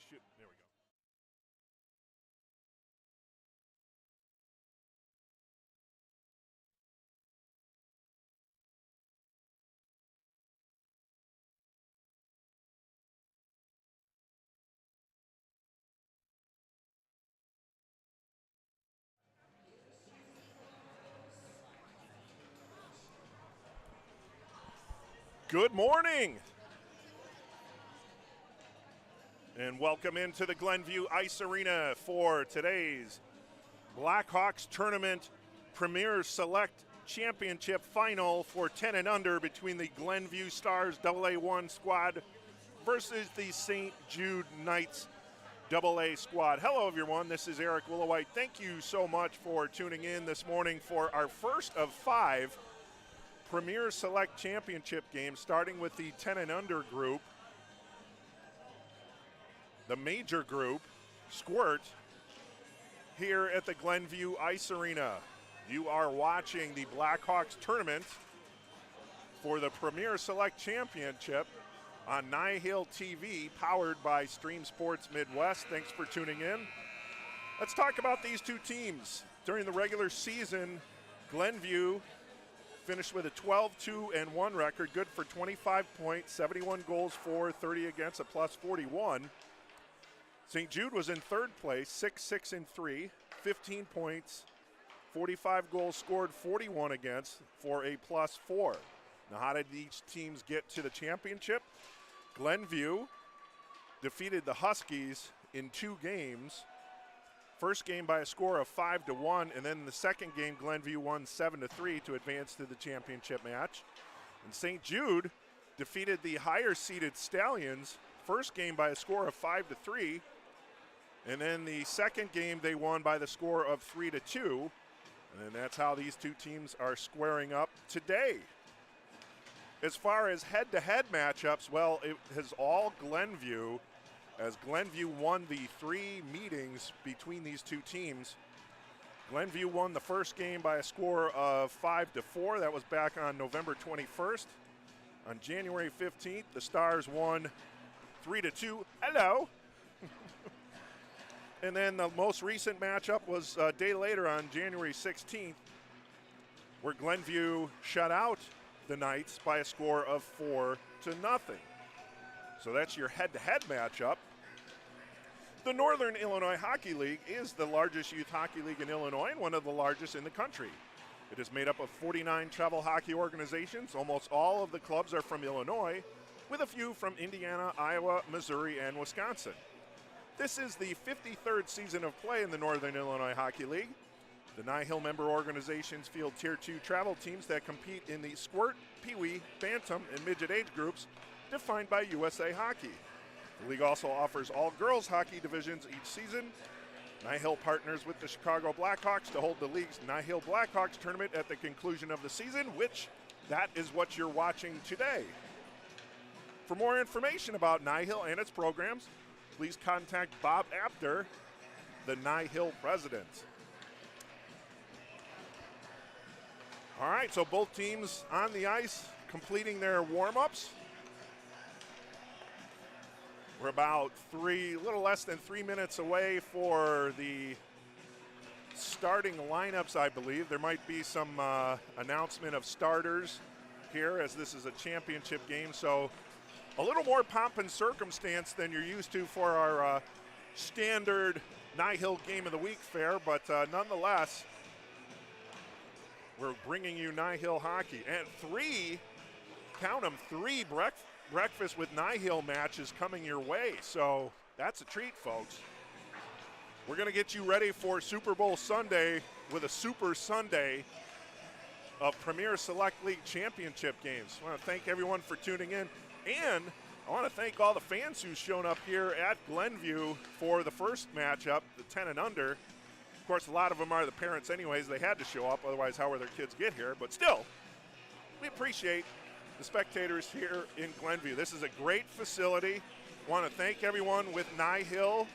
should. There we go. Good morning, and welcome into the Glenview Ice Arena for today's Blackhawks Tournament Premier Select Championship Final for 10 and under between the Glenview Stars AA1 squad versus the St. Jude Knights AA squad. Hello, everyone. This is Eric Willowite. Thank you so much for tuning in this morning for our first of 5 Premier Select Championship games, starting with the 10 and under group. The major group, Squirt, here at the Glenview Ice Arena. You are watching the Blackhawks tournament for the Premier Select Championship on NIHL TV, powered by Stream Sports Midwest. Thanks for tuning in. Let's talk about these two teams. During the regular season, Glenview finished with a 12-2-1 record, good for 25 points, 71 goals for, 30 against, a plus 41. St. Jude was in third place, 6-6-3, 15 points, 45 goals scored, 41 against, for a plus 4. Now, how did each teams get to the championship? Glenview defeated the Huskies in 2 games. First game by a score of 5-1, and then the second game, Glenview won 7-3 to advance to the championship match. And St. Jude defeated the higher-seeded Stallions, first game by a score of 5-3, and then the second game they won by the score of 3-2, and that's how these two teams are squaring up today. As far as head-to-head matchups, well, it has all Glenview, as Glenview won the 3 meetings between these two teams. Glenview won the first game by a score of 5-4. That was back on November 21st. On January 15th, the Stars won 3-2. Hello. And then the most recent matchup was a day later on January 16th, where Glenview shut out the Knights by a score of 4-0. So that's your head-to-head matchup. The Northern Illinois Hockey League is the largest youth hockey league in Illinois and one of the largest in the country. It is made up of 49 travel hockey organizations. Almost all of the clubs are from Illinois, with a few from Indiana, Iowa, Missouri, and Wisconsin. This is the 53rd season of play in the Northern Illinois Hockey League. The NIHL member organizations field Tier 2 travel teams that compete in the Squirt, Pee-wee, Bantam, and Midget age groups defined by USA Hockey. The league also offers all girls hockey divisions each season. NIHL partners with the Chicago Blackhawks to hold the league's NIHL Blackhawks tournament at the conclusion of the season, which that is what you're watching today. For more information about NIHL and its programs, please contact Bob Apter, the NIHL president. All right, so both teams on the ice completing their warm-ups. We're about a little less than 3 minutes away for the starting lineups, I believe. There might be some announcement of starters here, as this is a championship game, so a little more pomp and circumstance than you're used to for our standard NIHL Game of the Week fare, but nonetheless, we're bringing you NIHL hockey. And 3 breakfast with NIHL matches coming your way, so that's a treat, folks. We're going to get you ready for Super Bowl Sunday with a Super Sunday of Premier Select League Championship games. I want to thank everyone for tuning in, and I want to thank all the fans who've shown up here at Glenview for the first matchup, the 10 and under. Of course, a lot of them are the parents anyways. They had to show up, otherwise how will their kids get here? But still, we appreciate the spectators here in Glenview. This is a great facility. I want to thank everyone with NIHL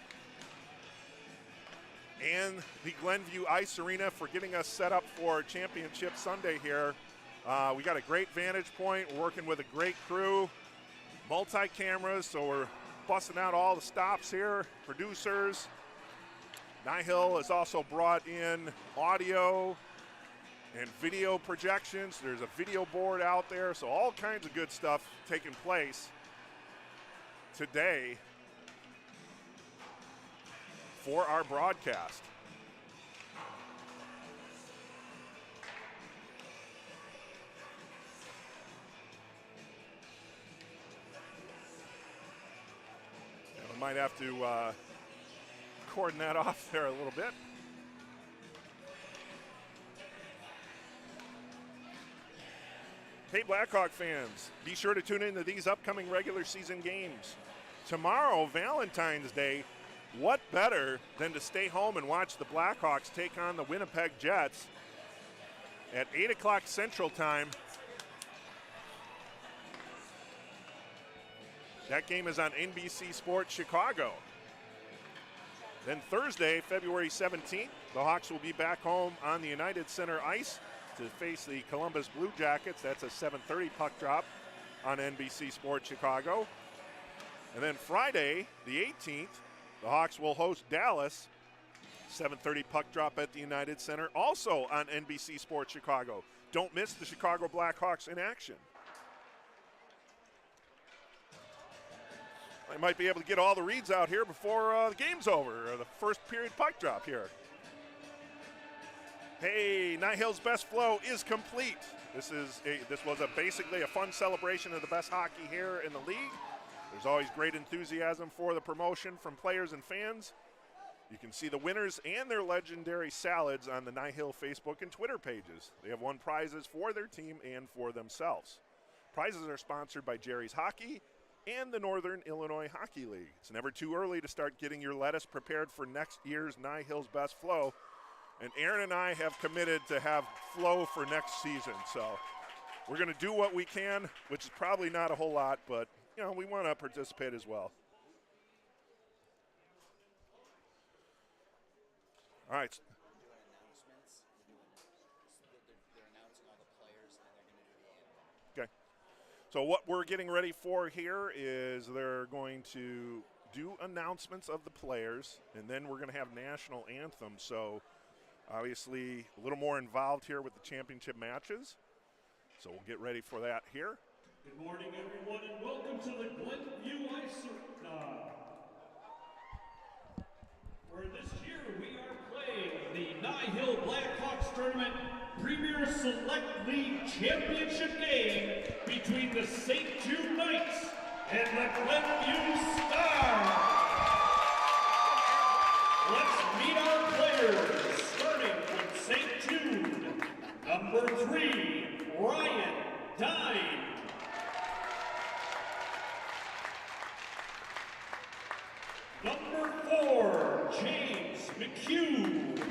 and the Glenview Ice Arena for getting us set up for Championship Sunday here. We got a great vantage point. We're working with a great crew, multi-cameras, so we're busting out all the stops here, producers. NIHL has also brought in audio and video projections. There's a video board out there, so all kinds of good stuff taking place today for our broadcast. And we might have to cordon that off there a little bit. Hey, Blackhawk fans, be sure to tune into these upcoming regular season games. Tomorrow, Valentine's Day, what better than to stay home and watch the Blackhawks take on the Winnipeg Jets at 8 o'clock Central Time. That game is on NBC Sports Chicago. Then Thursday, February 17th, the Hawks will be back home on the United Center ice to face the Columbus Blue Jackets. That's a 7:30 puck drop on NBC Sports Chicago. And then Friday, the 18th, the Hawks will host Dallas. 7:30 puck drop at the United Center, also on NBC Sports Chicago. Don't miss the Chicago Blackhawks in action. I might be able to get all the reads out here before the game's over, or the first period puck drop here. Hey, NIHL's best flow is complete. This was basically a fun celebration of the best hockey here in the league. There's always great enthusiasm for the promotion from players and fans. You can see the winners and their legendary salads on the NIHL Facebook and Twitter pages. They have won prizes for their team and for themselves. Prizes are sponsored by Jerry's Hockey and the Northern Illinois Hockey League. It's never too early to start getting your lettuce prepared for next year's NIHL's best flow. And Aaron and I have committed to have flow for next season. So we're going to do what we can, which is probably not a whole lot, but you know, we want to participate as well. All right. Okay. So what we're getting ready for here is they're going to do announcements of the players, and then we're going to have national anthem. So obviously a little more involved here with the championship matches. So we'll get ready for that here. Good morning, everyone, and welcome to the Glenview Ice Arena, where this year we are playing the NIHL Blackhawks Tournament Premier Select League Championship game between the St. Jude Knights and the Glenview Stars. Let's meet our players, starting with St. Jude. Number 3, Ryan Dine. Number 4, James McHugh.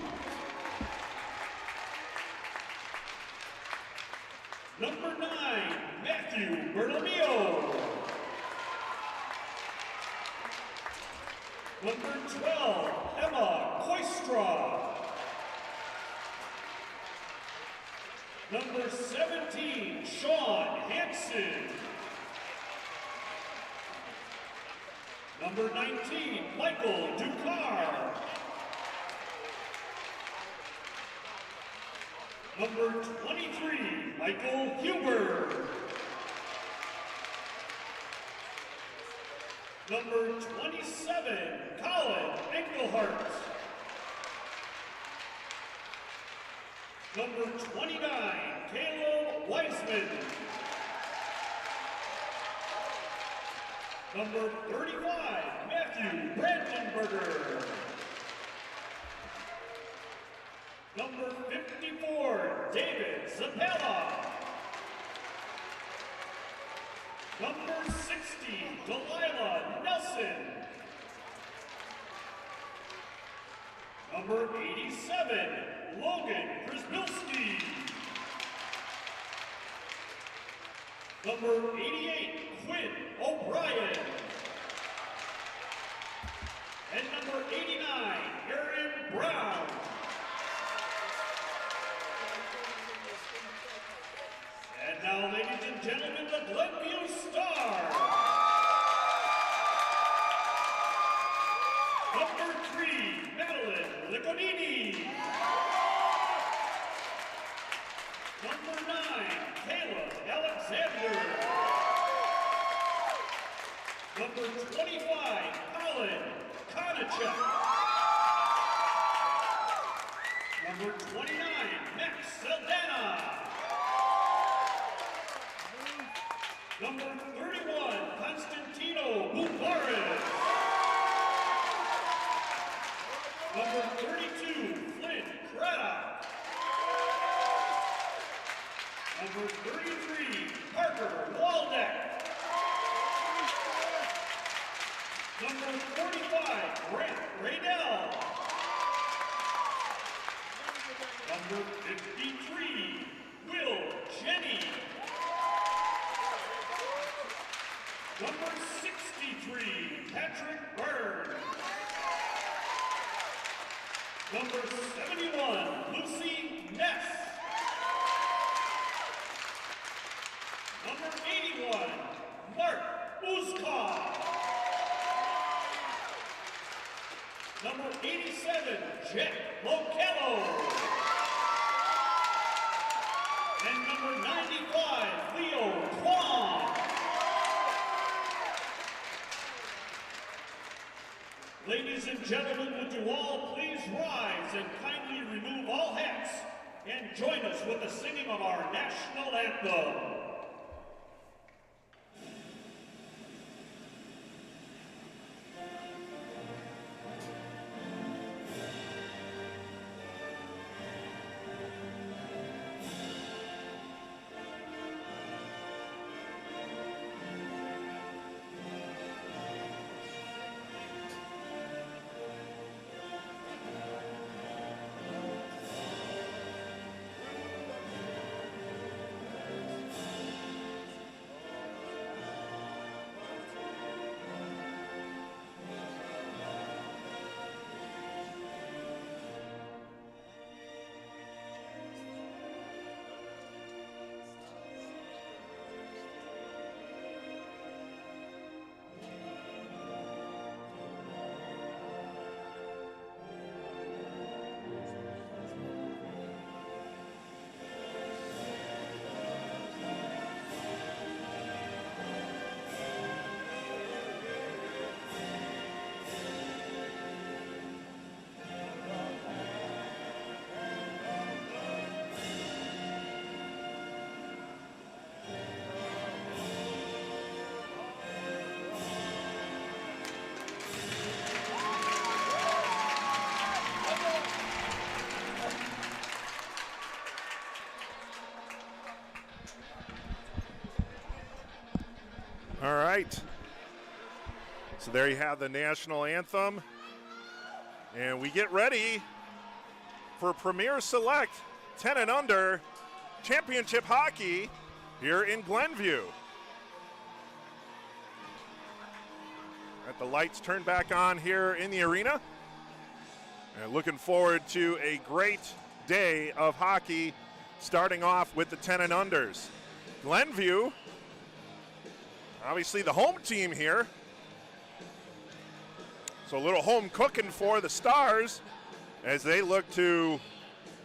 Number 9, Matthew Bertomeo. Number 12, Emma Koistra. Number 17, Sean Hansen. Number 19, Michael Ducar. Number 23, Michael Huber. Number 27, Colin Engelhart. Number 29, Caleb Weisman. Number 35, Matthew Brandenberger. Number 54, David Zapella. Number 60, Delilah Nelson. Number 87, Logan Przbilski. Number 88, Quinn O'Brien. And number 89, Aaron Brown. And now, ladies and gentlemen, the Glenview Stars. Bonini. Number 9, Caleb Alexander. Number 25, Colin Konachuk. Number 29, Max Saldana. Number 31, Constantino Bubaris. Number 32, Flynn Craddock. Number 33, Parker Waldeck. Number 45, Grant Raydell. Number 53, Will Jenny. Number 63, Patrick Byrne. Number 71, Lucy Ness. Number 81, Mark Uzkov. Number 87, Jack Lockello. And number 95, Leo Kwan. Ladies and gentlemen, would you all please rise and kindly remove all hats and join us with the singing of our national anthem. All right. So there you have the national anthem. And we get ready for Premier Select 10 and under championship hockey here in Glenview. Got the lights turned back on here in the arena. And looking forward to a great day of hockey starting off with the 10 and unders. Glenview, obviously the home team here. So a little home cooking for the Stars as they look to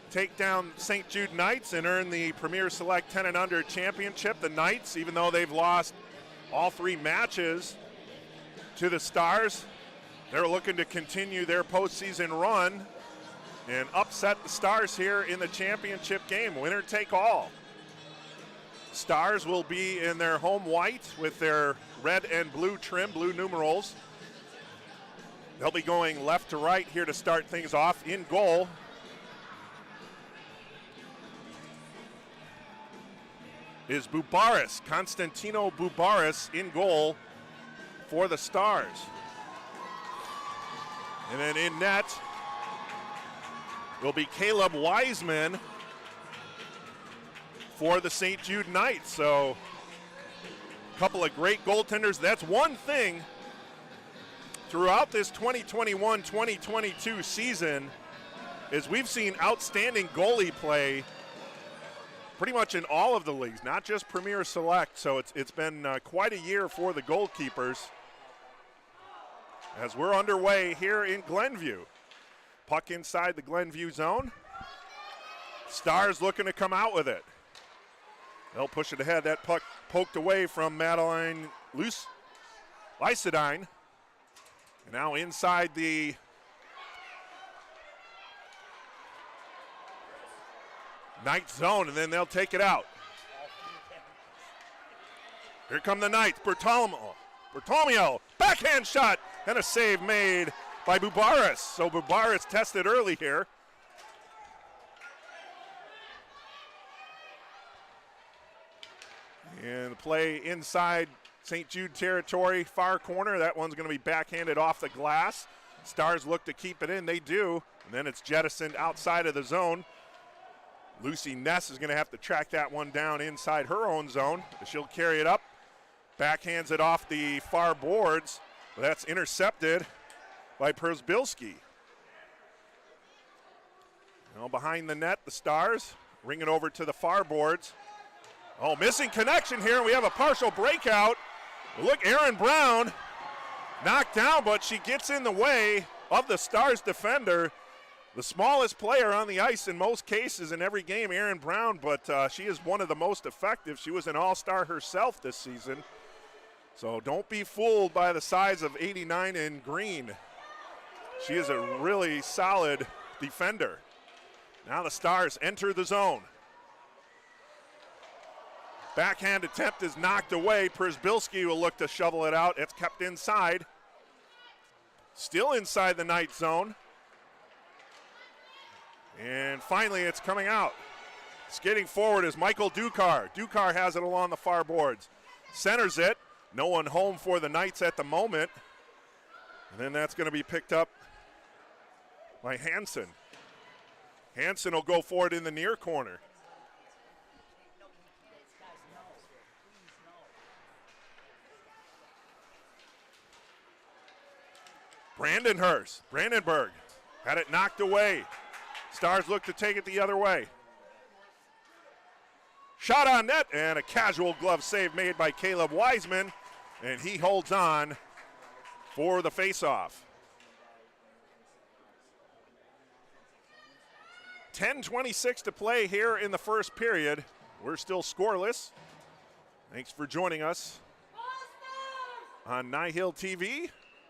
take down St. Jude Knights and earn the Premier Select 10 and under championship. The Knights, even though they've lost all 3 matches to the Stars, they're looking to continue their postseason run and upset the Stars here in the championship game. Winner take all. Stars will be in their home white with their red and blue trim, blue numerals. They'll be going left to right here to start things off. In goal is Bubaris, Constantino Bubaris in goal for the Stars. And then in net will be Caleb Wiseman for the St. Jude Knights. So a couple of great goaltenders. That's one thing throughout this 2021-2022 season is we've seen outstanding goalie play pretty much in all of the leagues, not just Premier Select. So it's been quite a year for the goalkeepers as we're underway here in Glenview. Puck inside the Glenview zone. Stars looking to come out with it. They'll push it ahead. That puck poked away from Madeline Lysadine. And now inside the Knights zone, and then they'll take it out. Here come the Knights. Bertolomeo, backhand shot, and a save made by Bubaris. So Bubaris tested early here. And the play inside St. Jude territory, far corner. That one's going to be backhanded off the glass. Stars look to keep it in. They do. And then it's jettisoned outside of the zone. Lucy Ness is going to have to track that one down inside her own zone. She'll carry it up. Backhands it off the far boards. But that's intercepted by Przbilski. Now behind the net, the Stars ring it over to the far boards. Oh, missing connection here. We have a partial breakout. Look, Erin Brown knocked down, but she gets in the way of the Stars defender. The smallest player on the ice in most cases in every game, Erin Brown, but she is one of the most effective. She was an all-star herself this season. So don't be fooled by the size of 89 in green. She is a really solid defender. Now the Stars enter the zone. Backhand attempt is knocked away. Przbilski will look to shovel it out. It's kept inside. Still inside the Knight zone. And finally it's coming out. Skating forward is Michael Dukar. Dukar has it along the far boards. Centers it. No one home for the Knights at the moment. And then that's going to be picked up by Hansen. Hansen will go forward in the near corner. Brandenburg had it knocked away. Stars look to take it the other way. Shot on net and a casual glove save made by Caleb Wiseman, and he holds on for the faceoff. 10:26 to play here in the first period. We're still scoreless. Thanks for joining us on NIHL TV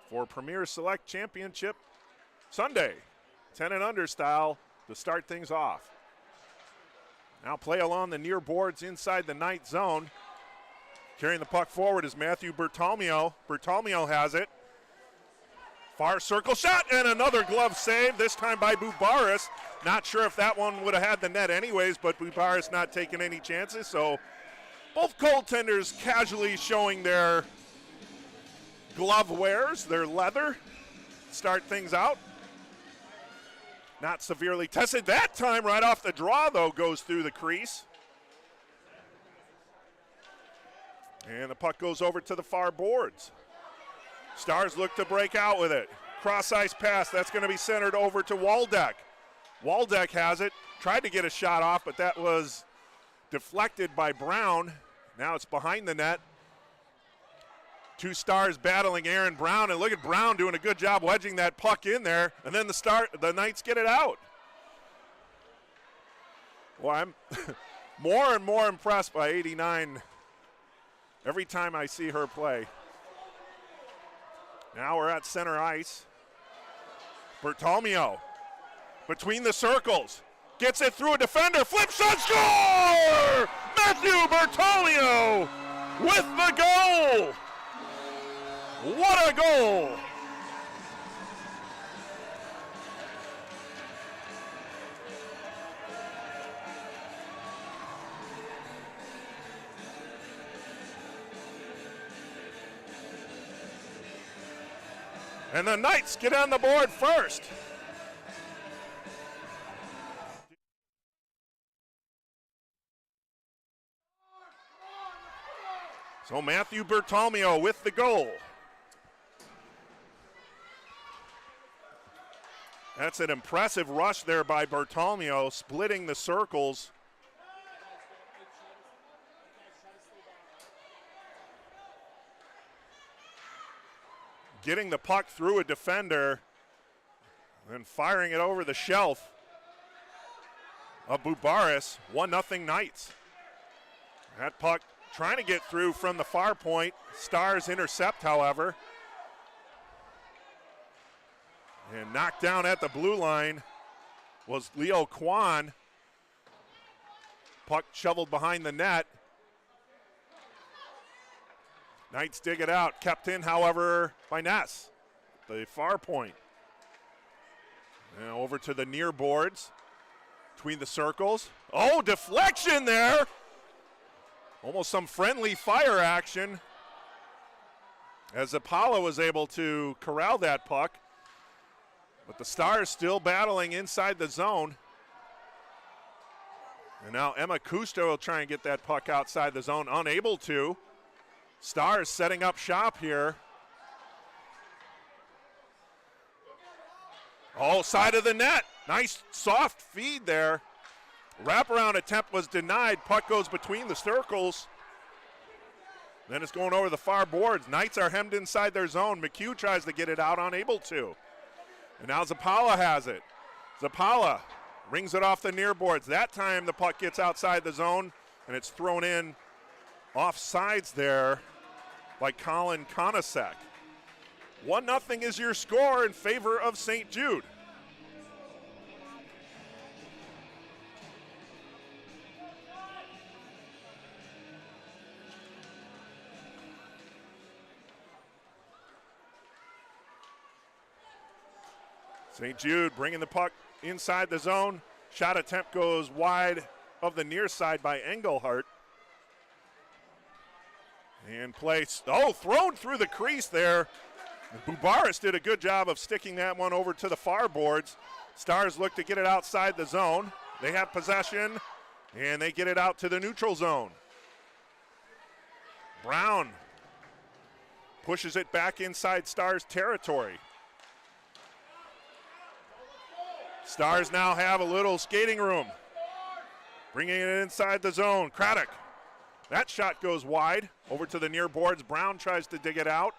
for Premier Select Championship Sunday. 10 and under style to start things off. Now play along the near boards inside the Knight zone. Carrying the puck forward is Matthew Bertolomeo. Bertolomeo has it. Far circle shot and another glove save, this time by Bubaris. Not sure if that one would have had the net anyways, but Bubaris not taking any chances. So both goaltenders casually showing their glove wears, their leather. Start things out. Not severely tested that time. Right off the draw, though, goes through the crease. And the puck goes over to the far boards. Stars look to break out with it. Cross-ice pass. That's going to be centered over to Waldeck. Waldeck has it. Tried to get a shot off, but that was deflected by Brown. Now it's behind the net. Two Stars battling Erin Brown, and look at Brown doing a good job wedging that puck in there, and then the Knights get it out. Well, I'm more and more impressed by 89 every time I see her play. Now we're at center ice. Bertolomeo between the circles. Gets it through a defender. Flip shot, score! Matthew Bertolomeo with the goal! What a goal! And the Knights get on the board first. So Matthew Bertolomeo with the goal. That's an impressive rush there by Bertolomeo, splitting the circles. Getting the puck through a defender. And firing it over the shelf of Bubaris, 1-0 Knights. That puck trying to get through from the far point. Stars intercept, however. And knocked down at the blue line was Leo Kwan. Puck shoveled behind the net. Knights dig it out. Kept in, however, by Ness. The far point. Now over to the near boards. Between the circles. Oh, deflection there. Almost some friendly fire action. As Apollo was able to corral that puck. But the Stars still battling inside the zone. And now Emma Kuster will try and get that puck outside the zone. Unable to. Stars setting up shop here. Oh, side of the net. Nice soft feed there. Wraparound attempt was denied. Puck goes between the circles. Then it's going over the far boards. Knights are hemmed inside their zone. McHugh tries to get it out, unable to. And now Zapala has it. Zapala rings it off the near boards. That time the puck gets outside the zone, and it's thrown in off sides there by Colin Konasek. 1-0 is your score in favor of St. Jude. St. Jude bringing the puck inside the zone. Shot attempt goes wide of the near side by Engelhardt. And place, thrown through the crease there. Bubaris did a good job of sticking that one over to the far boards. Stars look to get it outside the zone. They have possession, and they get it out to the neutral zone. Brown pushes it back inside Stars territory. Stars now have a little skating room. Bringing it inside the zone. Craddock. That shot goes wide. Over to the near boards. Brown tries to dig it out.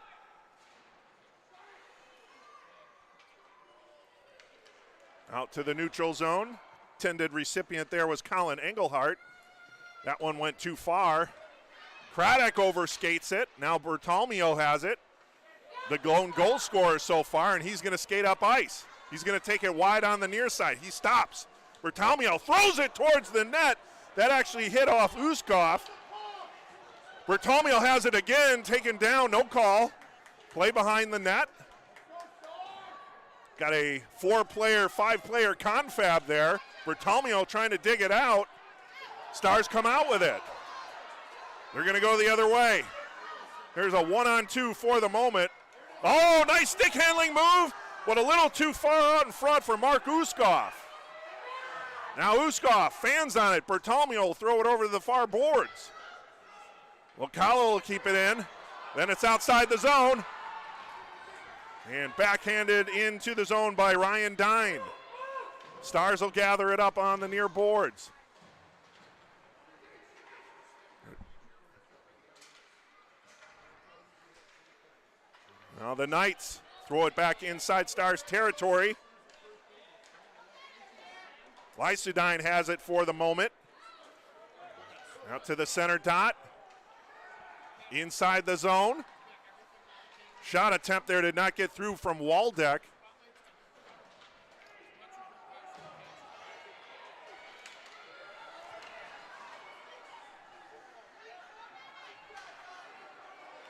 Out to the neutral zone. Intended recipient there was Colin Engelhardt. That one went too far. Craddock overskates it. Now Bertalmio has it. The lone goal scorer so far, and he's going to skate up ice. He's going to take it wide on the near side. He stops. Bertalmio throws it towards the net. That actually hit off Uskov. Bertalmio has it again, taken down, no call. Play behind the net. Got a 4-player, 5-player confab there. Bertalmio trying to dig it out. Stars come out with it. They're going to go the other way. There's a 1-on-2 for the moment. Oh, nice stick handling move, but a little too far out in front for Mark Uskov. Now Uskov fans on it. Bertalmio will throw it over to the far boards. Localo will keep it in. Then it's outside the zone. And backhanded into the zone by Ryan Dine. Stars will gather it up on the near boards. Now the Knights throw it back inside Stars territory. Lysudine has it for the moment. Out to the center dot. Inside the zone. Shot attempt there did not get through from Waldeck.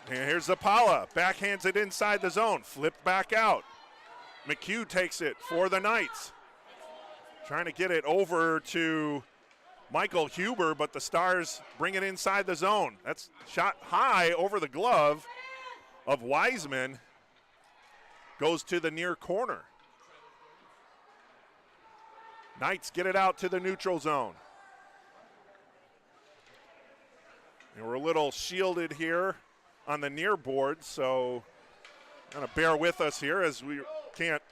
And here's Zapala. Backhands it inside the zone. Flipped back out. McHugh takes it for the Knights. Trying to get it over to Michael Huber, but the Stars bring it inside the zone. That's shot high over the glove of Wiseman. Goes to the near corner. Knights get it out to the neutral zone. And we're a little shielded here on the near board, so kind of bear with us here as we can't.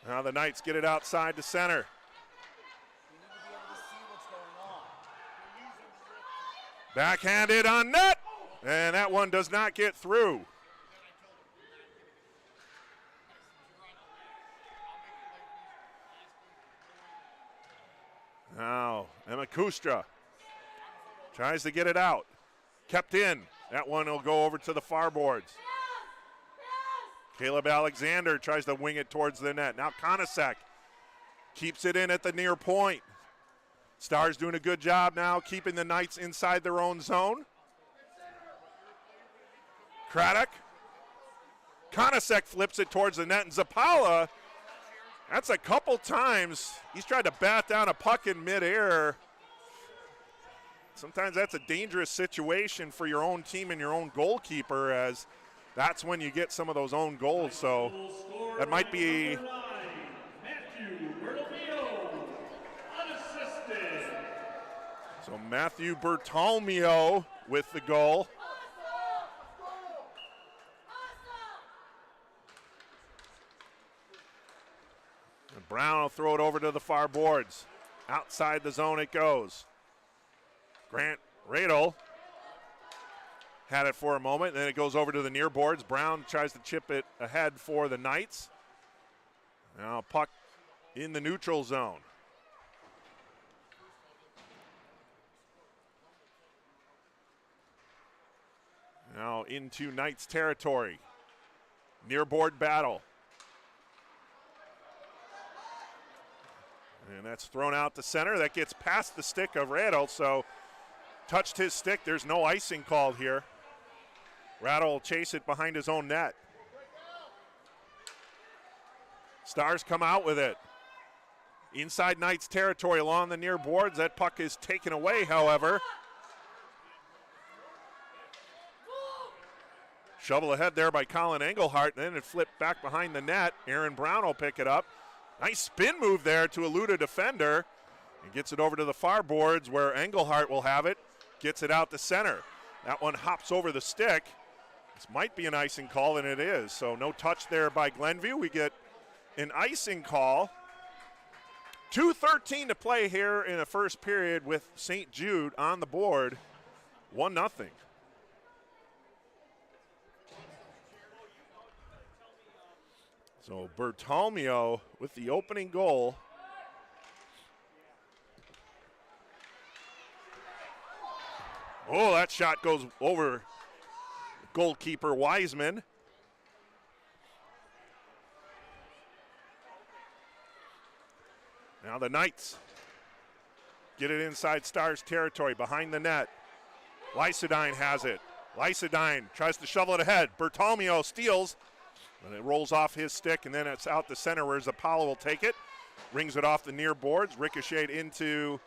Now the Knights get it outside to center. Backhanded on net, and that one does not get through. Now, Emma Kustra tries to get it out. Kept in. That one will go over to the far boards. Caleb Alexander tries to wing it towards the net. Now Konasek keeps it in at the near point. Stars doing a good job now keeping the Knights inside their own zone. Craddock. Konasek flips it towards the net, and Zapala, that's a couple times he's tried to bat down a puck in midair. Sometimes that's a dangerous situation for your own team and your own goalkeeper, as that's when you get some of those own goals. So that might be Matthew Bertolmeo with the goal. And Brown will throw it over to the far boards. Outside the zone it goes. Grant Radel had it for a moment, and then it goes over to the near boards. Brown tries to chip it ahead for the Knights. Now puck in the neutral zone. Now into Knights territory. Near board battle. And that's thrown out to center. That gets past the stick of Radel, so touched his stick. There's no icing called here. Radel will chase it behind his own net. Stars come out with it. Inside Knights territory along the near boards. That puck is taken away, however. Shovel ahead there by Colin Engelhart, and then it flipped back behind the net. Aaron Brown will pick it up. Nice spin move there to elude a defender. And gets it over to the far boards where Engelhart will have it. Gets it out to center. That one hops over the stick. This might be an icing call, and it is. So no touch there by Glenview. We get an icing call. 2:13 to play here in the first period with St. Jude on the board. 1-0. So Bertolmeo with the opening goal. Oh, that shot goes over goalkeeper Wiseman. Now the Knights get it inside Stars territory behind the net. Lysadine has it. Lysadine tries to shovel it ahead. Bertolmeo steals. And it rolls off his stick, and then it's out the center where Zapala will take it. Rings it off the near boards, ricocheted into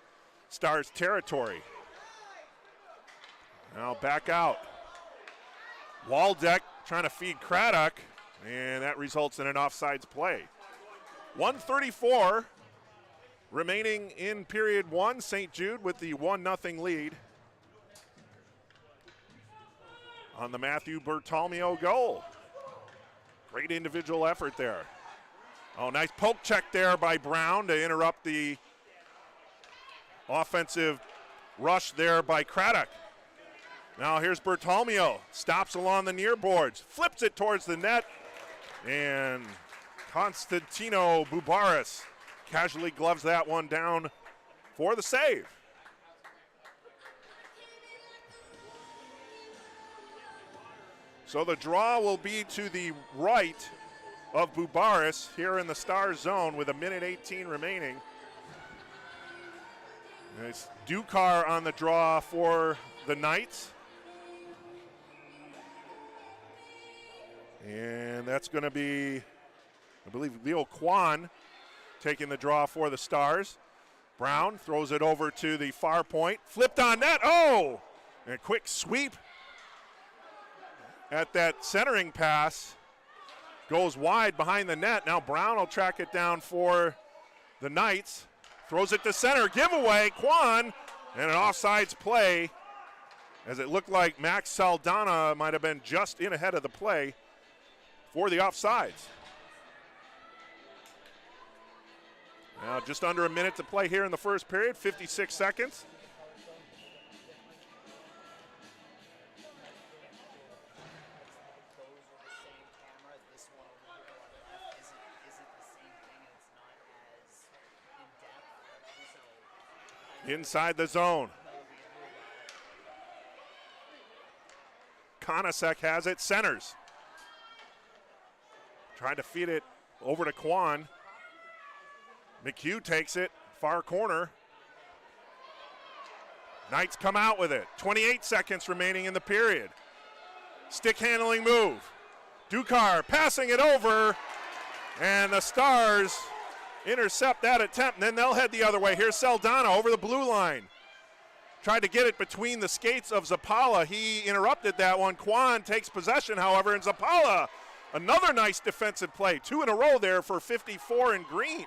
Stars territory. Now back out. Waldeck trying to feed Craddock, and that results in an offsides play. 1:34 remaining in period one. St. Jude with the 1-0 lead on the Matthew Bertolmeo goal. Great individual effort there. Oh, nice poke check there by Brown to interrupt the offensive rush there by Craddock. Now here's Bertolmeo. Stops along the near boards. Flips it towards the net. And Constantino Bubaris casually gloves that one down for the save. So the draw will be to the right of Bubaris here in the Stars zone with 1:18 remaining. And it's Dukar on the draw for the Knights. And that's going to be, I believe, Leo Kwan taking the draw for the Stars. Brown throws it over to the far point. Flipped on net. Oh! And a quick sweep at that centering pass. Goes wide behind the net. Now Brown will track it down for the Knights. Throws it to center. Giveaway. Kwan. And an offsides play, as it looked like Max Saldana might have been just in ahead of the play for the offsides. Now just under a minute to play here in the first period, 56 seconds. inside the zone. Konasek has it, centers. Trying to feed it over to Kwan. McHugh takes it, far corner. Knights come out with it. 28 seconds remaining in the period. Stick handling move. Dukar passing it over, and the Stars intercept that attempt, and then they'll head the other way. Here's Saldana over the blue line. Tried to get it between the skates of Zapala. He interrupted that one. Kwan takes possession, however, and Zapala, another nice defensive play. 2 in a row there for 54 in green.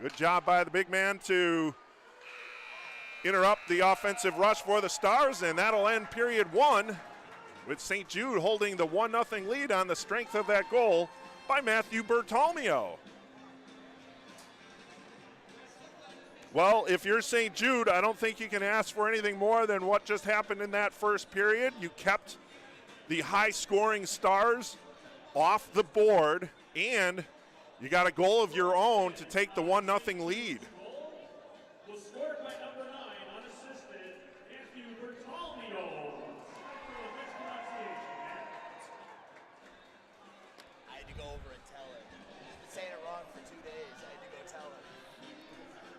Good job by the big man to interrupt the offensive rush for the Stars, and that'll end period 1 with St. Jude holding the 1-0 lead on the strength of that goal by Matthew Bertolmeo. Well, if you're St. Jude, I don't think you can ask for anything more than what just happened in that first period. You kept the high-scoring Stars off the board, and you got a goal of your own to take the 1-0 lead. Was scored by number 9, unassisted, Matthew Bertolmeo. I had to go over and tell him. He's been saying it wrong for 2 days. I had to go tell him.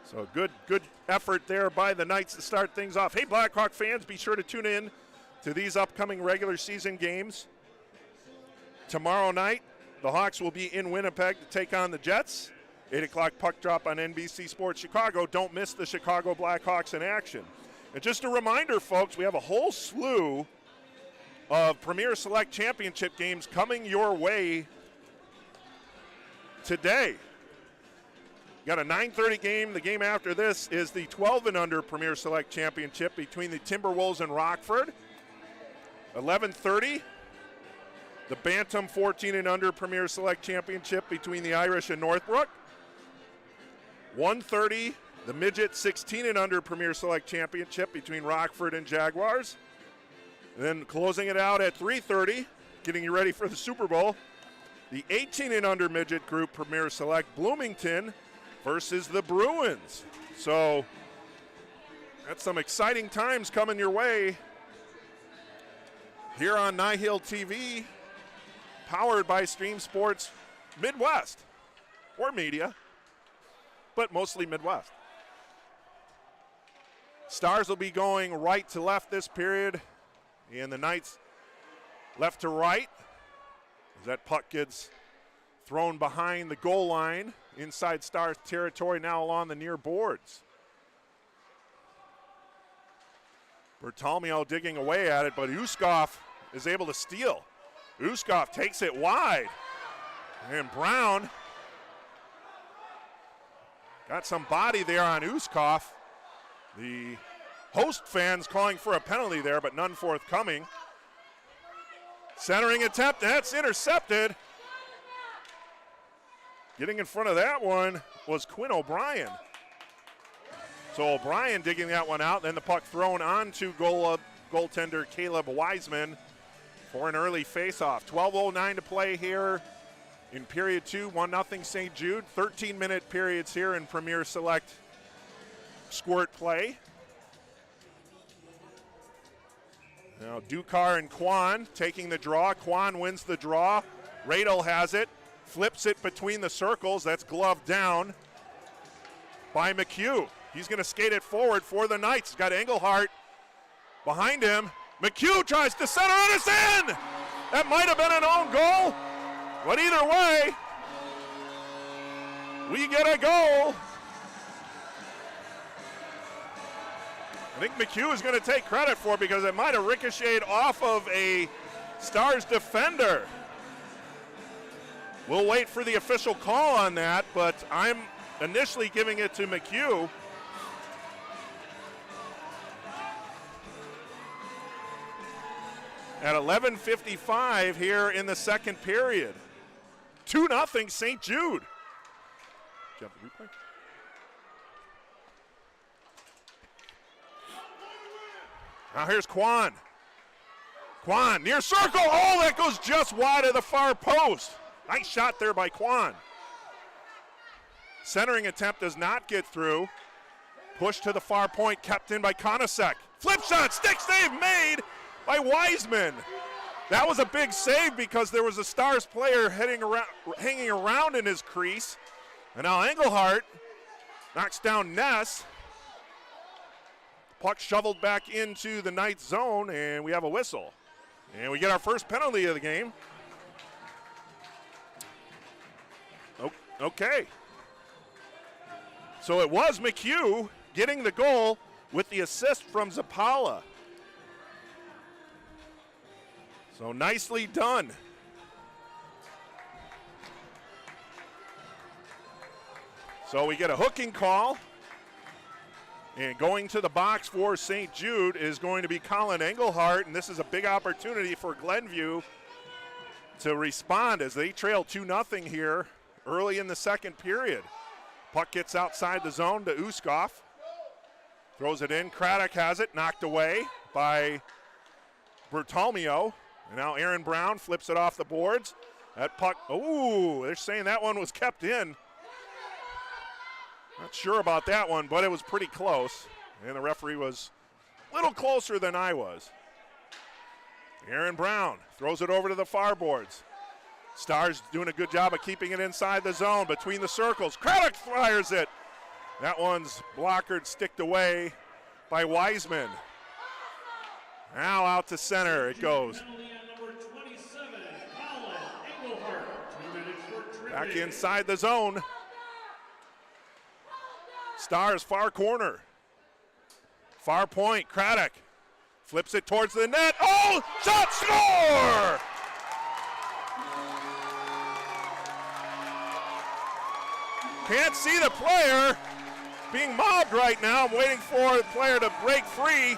So good effort there by the Knights to start things off. Hey, Blackhawk fans, be sure to tune in to these upcoming regular season games. Tomorrow night, the Hawks will be in Winnipeg to take on the Jets. 8 o'clock puck drop on NBC Sports Chicago. Don't miss the Chicago Blackhawks in action. And just a reminder, folks, we have a whole slew of Premier Select Championship games coming your way today. Got a 9:30 game. The game after this is the 12 and under Premier Select Championship between the Timberwolves and Rockford. 11:30, the Bantam 14 and under Premier Select Championship between the Irish and Northbrook. 1:30, the Midget 16 and under Premier Select Championship between Rockford and Jaguars. And then closing it out at 3:30, getting you ready for the Super Bowl, the 18 and under Midget Group Premier Select Bloomington versus the Bruins. So that's some exciting times coming your way here on NIHL TV, powered by Stream Sports Midwest, or media, but mostly Midwest. Stars will be going right to left this period, and the Knights left to right as that puck gets thrown behind the goal line inside Stars territory, now along the near boards. Bertolmeo digging away at it, but Uskov is able to steal. Uskov takes it wide, and Brown got some body there on Uskov. The host fans calling for a penalty there, but none forthcoming. Centering attempt, that's intercepted. Getting in front of that one was Quinn O'Brien. So O'Brien digging that one out, then the puck thrown onto goaltender Caleb Wiseman for an early faceoff. 12:09 to play here in period 2, 1-0 St. Jude. 13-minute periods here in Premier Select squirt play. Now Dukar and Kwan taking the draw. Kwan wins the draw. Radel has it. Flips it between the circles. That's gloved down by McHugh. He's going to skate it forward for the Knights. He's got Engelhart behind him. McHugh tries to center it. It's in! That might have been an own goal, but either way, we get a goal. I think McHugh is going to take credit for it because it might have ricocheted off of a Stars defender. We'll wait for the official call on that, but I'm initially giving it to McHugh. At 11:55 here in the second period. 2-0 St. Jude. Jeff, replay. Now here's Kwan. Kwan near circle. Oh, that goes just wide of the far post. Nice shot there by Kwan. Centering attempt does not get through. Push to the far point, kept in by Konasek. Flip shot, stick save made by Wiseman. That was a big save because there was a Stars player hanging around in his crease. And now Engelhardt knocks down Ness. Puck shoveled back into the Knights zone, and we have a whistle. And we get our first penalty of the game. Okay. So it was McHugh getting the goal with the assist from Zapala. So nicely done. So we get a hooking call. And going to the box for St. Jude is going to be Colin Engelhardt, and this is a big opportunity for Glenview to respond as they trail 2-0 here early in the second period. Puck gets outside the zone to Uskov. Throws it in. Craddock has it, knocked away by Bertolmeo. And now Aaron Brown flips it off the boards. That puck, ooh, they're saying that one was kept in. Not sure about that one, but it was pretty close. And the referee was a little closer than I was. Aaron Brown throws it over to the far boards. Stars doing a good job of keeping it inside the zone between the circles. Craddock fires it. That one's blockered, sticked away by Wiseman. Now out to center it goes. Back inside the zone. Stars far corner. Far point, Craddock flips it towards the net. Oh, shot, score! Can't see the player. Being mobbed right now. I'm waiting for the player to break free.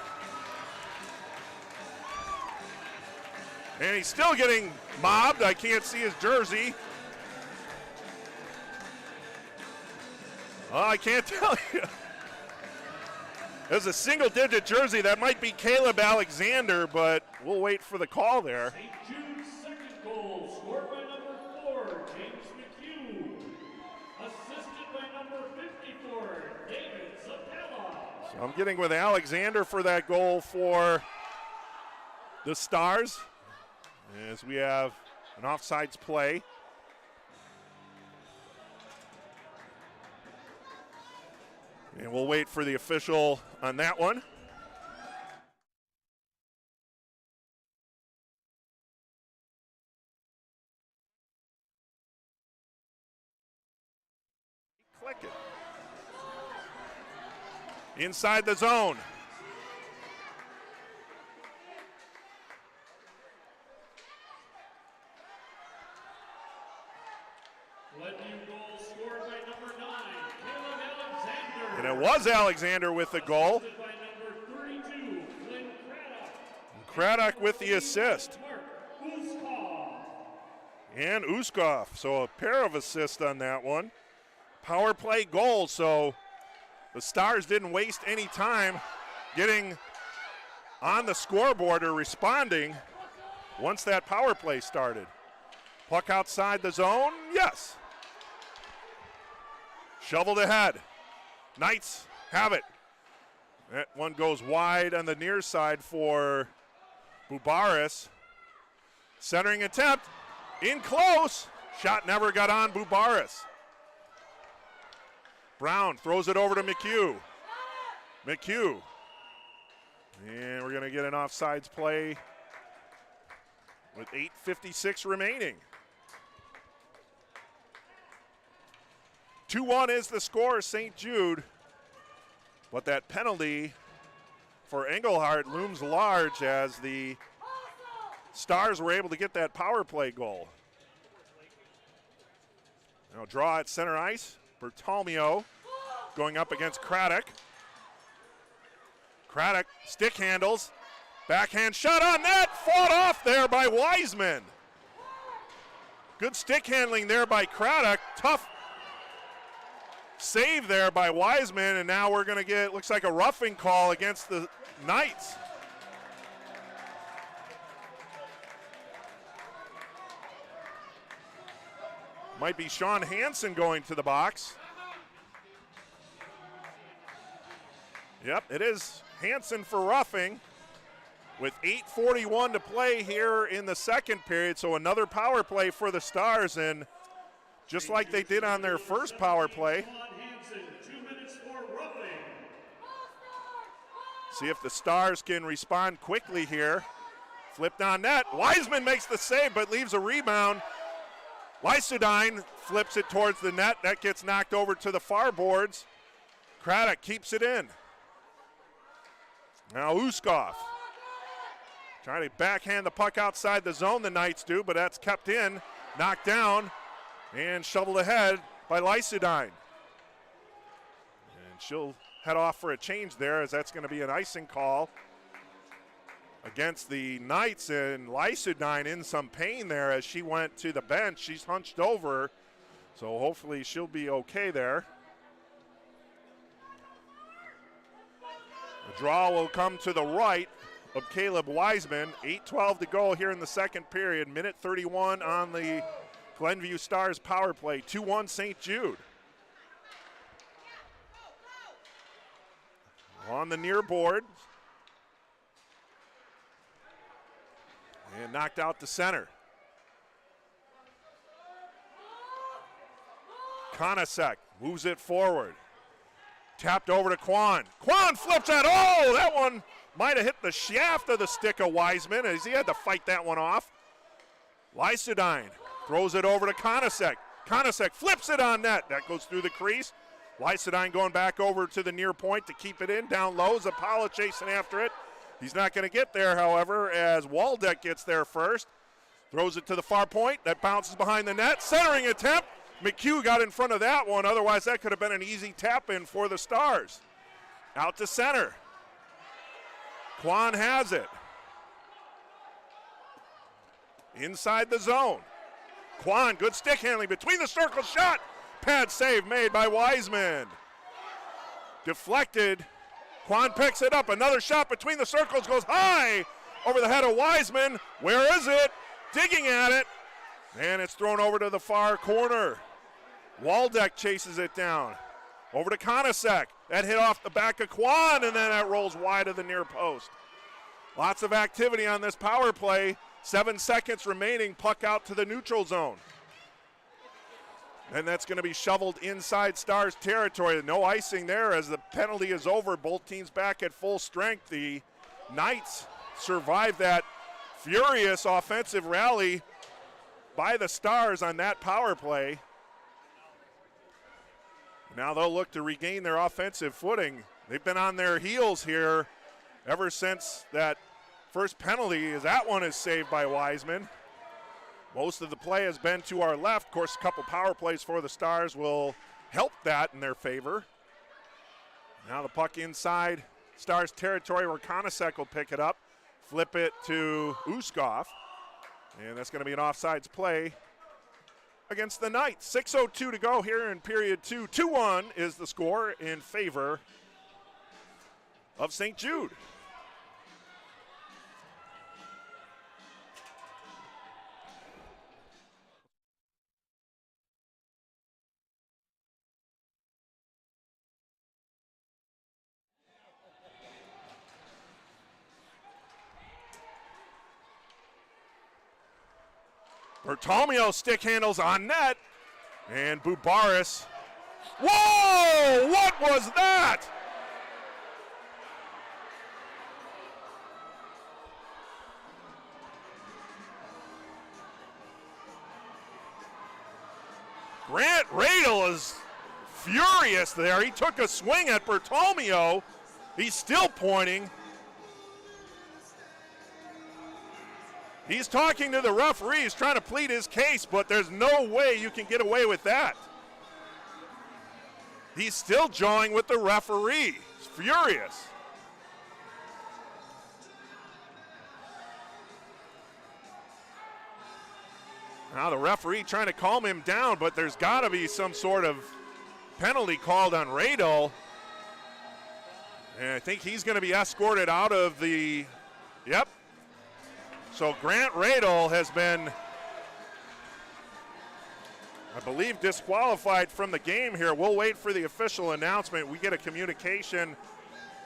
And he's still getting mobbed. I can't see his jersey. Oh, I can't tell you. There's a single-digit jersey. That might be Caleb Alexander, but we'll wait for the call there. St. Jude's second goal, scored by number 4, James McHugh. Assisted by number 54, David Zapella. So I'm getting with Alexander for that goal for the Stars, as we have an offsides play. And we'll wait for the official on that one. Click it. Inside the zone. Glenview goal scored by number 9, Caleb Alexander. And it was Alexander with the goal. Assisted by number 32, Glenn Craddock. Craddock with the assist. Mark Uskov. And Uskov, so a pair of assists on that one. Power play goal, so the Stars didn't waste any time getting on the scoreboard or responding once that power play started. Puck outside the zone, yes. Shoveled ahead. Knights have it. That one goes wide on the near side for Bubaris. Centering attempt, in close. Shot never got on Bubaris. Brown throws it over to McHugh. McHugh. And we're going to get an offsides play with 8:56 remaining. 2-1 is the score, St. Jude. But that penalty for Engelhardt looms large as the Stars were able to get that power play goal. Now draw at center ice. Bertolmeo going up against Craddock. Craddock stick handles. Backhand shot on net. Fought off there by Wiseman. Good stick handling there by Craddock. Tough save there by Wiseman, and now we're going to get, looks like a roughing call against the Knights. Might be Sean Hansen going to the box. Yep, it is Hansen for roughing with 8:41 to play here in the second period. So another power play for the Stars, and just like they did on their first power play, see if the Stars can respond quickly here. Flipped on net. Wiseman makes the save but leaves a rebound. Lysudine flips it towards the net. That gets knocked over to the far boards. Craddock keeps it in. Now Uskov trying to backhand the puck outside the zone, the Knights do, but that's kept in, knocked down, and shoveled ahead by Lysudine. And she'll head off for a change there, as that's going to be an icing call against the Knights, and Lysudine in some pain there as she went to the bench. She's hunched over, so hopefully she'll be okay there. The draw will come to the right of Caleb Wiseman. 8:12 to go here in the second period. Minute 31 on the Glenview Stars power play. 2-1 St. Jude. On the near board. And knocked out to center. Konasek moves it forward. Tapped over to Kwan. Kwan flips it. Oh, that one might have hit the shaft of the stick of Wiseman as he had to fight that one off. Lysudine throws it over to Konasek. Konasek flips it on net. That goes through the crease. Lysudine going back over to the near point to keep it in. Down low, Zapala chasing after it. He's not going to get there, however, as Waldeck gets there first. Throws it to the far point. That bounces behind the net. Centering attempt. McHugh got in front of that one. Otherwise, that could have been an easy tap-in for the Stars. Out to center. Kwan has it. Inside the zone. Kwan, good stick handling between the circles. Shot. Pad save made by Wiseman. Deflected. Kwan picks it up. Another shot between the circles goes high over the head of Wiseman. Where is it? Digging at it. And it's thrown over to the far corner. Waldeck chases it down. Over to Konasek. That hit off the back of Kwan, and then that rolls wide of the near post. Lots of activity on this power play. 7 seconds remaining. Puck out to the neutral zone. And that's going to be shoveled inside Stars territory. No icing there as the penalty is over. Both teams back at full strength. The Knights survived that furious offensive rally by the Stars on that power play. Now they'll look to regain their offensive footing. They've been on their heels here ever since that first penalty, as that one is saved by Wiseman. Most of the play has been to our left. Of course, a couple power plays for the Stars will help that in their favor. Now the puck inside Stars territory where Konasek will pick it up. Flip it to Uskov. And that's going to be an offsides play against the Knights. 6:02 to go here in period 2. 2-1 is the score in favor of St. Jude. Bertomeo stick handles on net, and Bubaris. Whoa! What was that? Grant Radel is furious there. He took a swing at Bertomeo. He's still pointing. He's talking to the referee. He's trying to plead his case, but there's no way you can get away with that. He's still jawing with the referee. He's furious. Now the referee trying to calm him down, but there's got to be some sort of penalty called on Radel. And I think he's going to be escorted out of the, yep. So Grant Radel has been, I believe, disqualified from the game here. We'll wait for the official announcement. We get a communication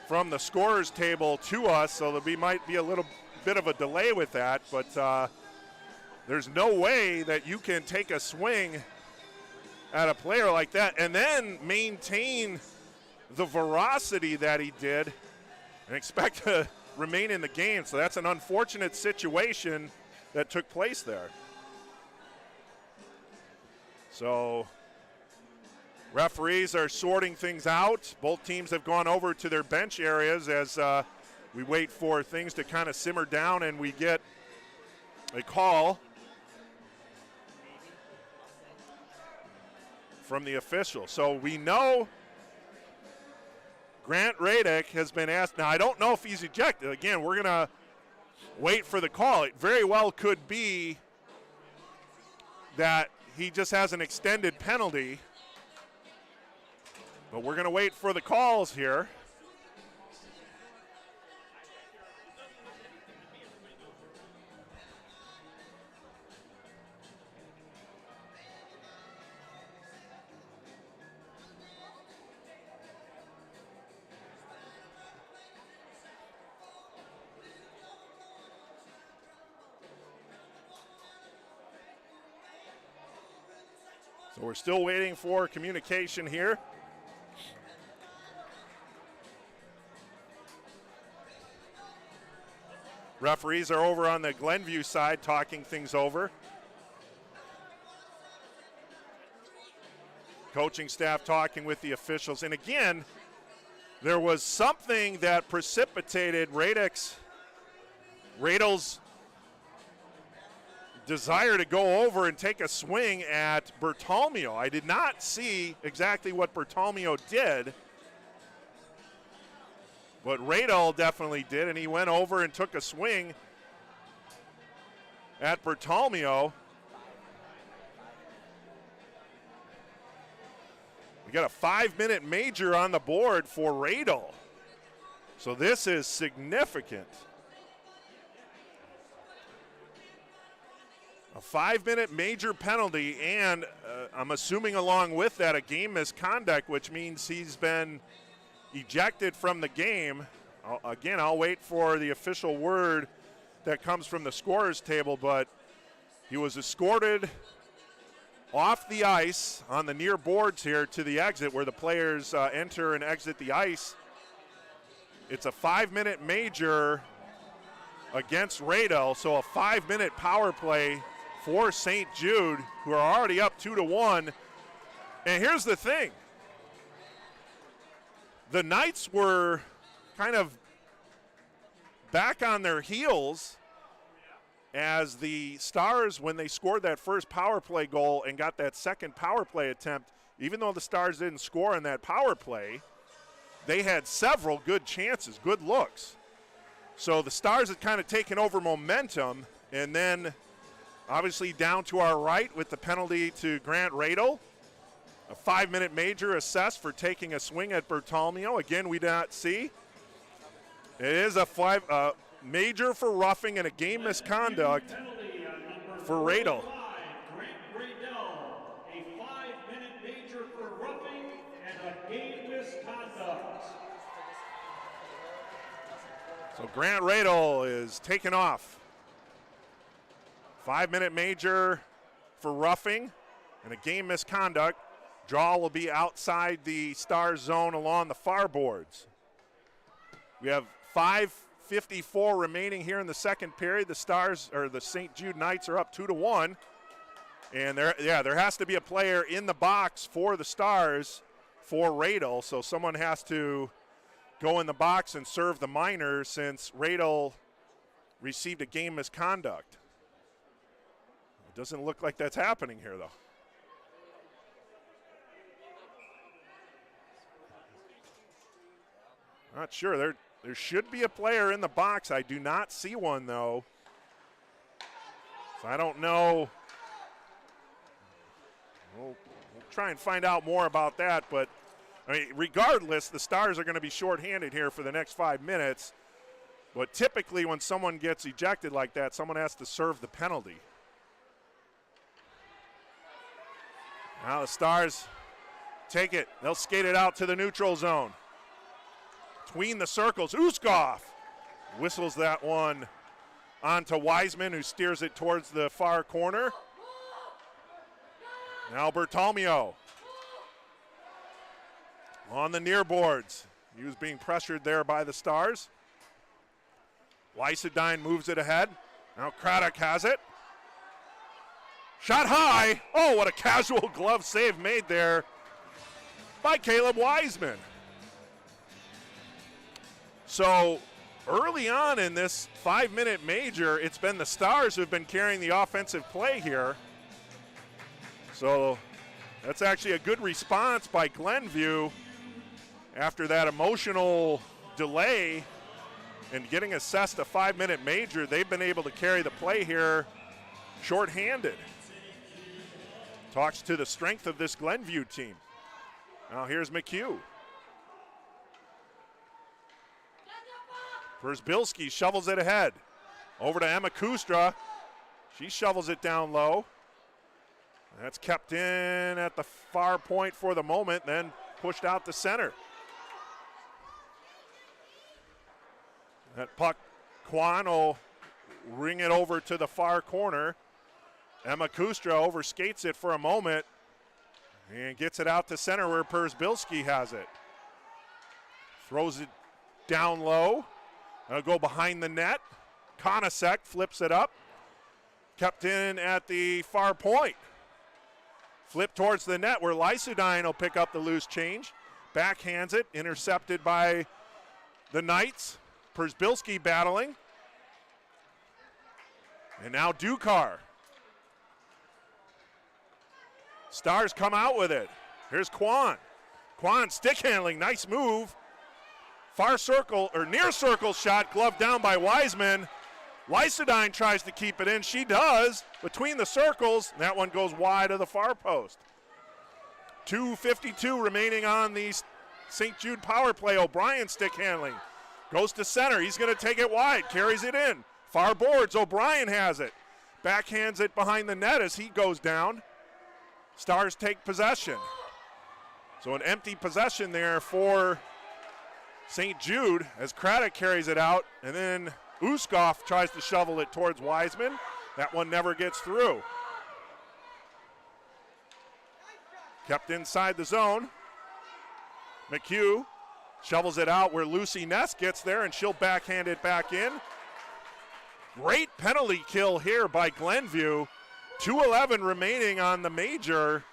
from the scorer's table to us, so might be a little bit of a delay with that, but there's no way that you can take a swing at a player like that and then maintain the veracity that he did and expect to remain in the game. So that's an unfortunate situation that took place there. So referees are sorting things out. Both teams have gone over to their bench areas as we wait for things to kind of simmer down and we get a call from the official. So we know Grant Radek has been asked. Now, I don't know if he's ejected. Again, we're going to wait for the call. It very well could be that he just has an extended penalty. But we're going to wait for the calls here. So we're still waiting for communication here. Referees are over on the Glenview side talking things over. Coaching staff talking with the officials. And again, there was something that precipitated Radle's desire to go over and take a swing at Bertolmeo. I did not see exactly what Bertolmeo did, but Radle definitely did, and he went over and took a swing at Bertolmeo. We got a 5-minute major on the board for Radle. So this is significant. A 5-minute major penalty, and I'm assuming along with that a game misconduct, which means he's been ejected from the game. I'll wait for the official word that comes from the scorer's table, but he was escorted off the ice on the near boards here to the exit where the players enter and exit the ice. It's a 5-minute major against Radle, so a 5-minute power play for St. Jude, who are already up 2-1. And here's the thing. The Knights were kind of back on their heels as the Stars, when they scored that first power play goal and got that second power play attempt, even though the Stars didn't score on that power play, they had several good chances, good looks. So the Stars had kind of taken over momentum, and then obviously down to our right with the penalty to Grant Radle. A 5-minute major assessed for taking a swing at Bertolmeo. Again, we did not see. It is a major for roughing and a game misconduct for Radle. Grant Radle, a 5-minute major for roughing and a game misconduct. So Grant Radle is taken off. 5-minute major for roughing and a game misconduct. Draw will be outside the Stars zone along the far boards. We have 5:54 remaining here in the second period. The Stars, or the St. Jude Knights, are up 2-1. And there has to be a player in the box for the Stars for Radle. So someone has to go in the box and serve the minor since Radle received a game misconduct. It doesn't look like that's happening here, though. Not sure. There should be a player in the box. I do not see one, though. So I don't know. We'll try and find out more about that. But, I mean, regardless, the Stars are going to be shorthanded here for the next 5 minutes. But typically when someone gets ejected like that, someone has to serve the penalty. Now the Stars take it. They'll skate it out to the neutral zone. Between the circles, Uskov whistles that one onto Wiseman, who steers it towards the far corner. Now Bertolmeo on the near boards. He was being pressured there by the Stars. Lysadine moves it ahead. Now Craddock has it. Shot high. Oh, what a casual glove save made there by Caleb Wiseman. So early on in this 5-minute major, it's been the Stars who've been carrying the offensive play here. So that's actually a good response by Glenview after that emotional delay and getting assessed a 5-minute major. They've been able to carry the play here shorthanded. Talks to the strength of this Glenview team. Now here's McHugh. Brzbilski shovels it ahead. Over to Emma Kustra. She shovels it down low. That's kept in at the far point for the moment, then pushed out to center. That puck, Kwan will ring it over to the far corner. Emma Kustra overskates it for a moment and gets it out to center where Brzbilski has it. Throws it down low. That'll go behind the net. Konasek flips it up. Kept in at the far point. Flip towards the net where Lysadine will pick up the loose change. Backhands it, intercepted by the Knights. Brzbilski battling. And now Dukar. Stars come out with it. Here's Kwan. Kwan stick handling, nice move. Far circle, or near circle shot, gloved down by Wiseman. Lysadine tries to keep it in. She does. Between the circles, that one goes wide of the far post. 2:52 remaining on the St. Jude power play. O'Brien stick handling. Goes to center. He's going to take it wide. Carries it in. Far boards. O'Brien has it. Backhands it behind the net as he goes down. Stars take possession. So an empty possession there for St. Jude as Craddock carries it out, and then Uskov tries to shovel it towards Wiseman. That one never gets through. Kept inside the zone. McHugh shovels it out where Lucy Ness gets there, and she'll backhand it back in. Great penalty kill here by Glenview. 2:11 remaining on the major.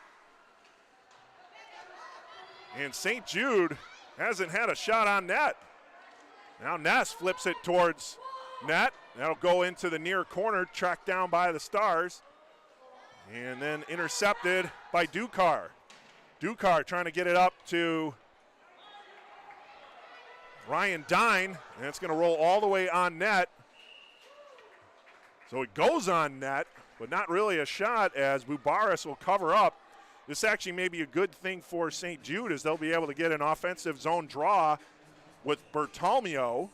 And St. Jude hasn't had a shot on net. Now Ness flips it towards net. That'll go into the near corner, tracked down by the Stars. And then intercepted by Dukar. Dukar trying to get it up to Ryan Dine, and it's going to roll all the way on net. So it goes on net, but not really a shot as Bubaris will cover up. This actually may be a good thing for St. Jude as they'll be able to get an offensive zone draw with Bertolmeo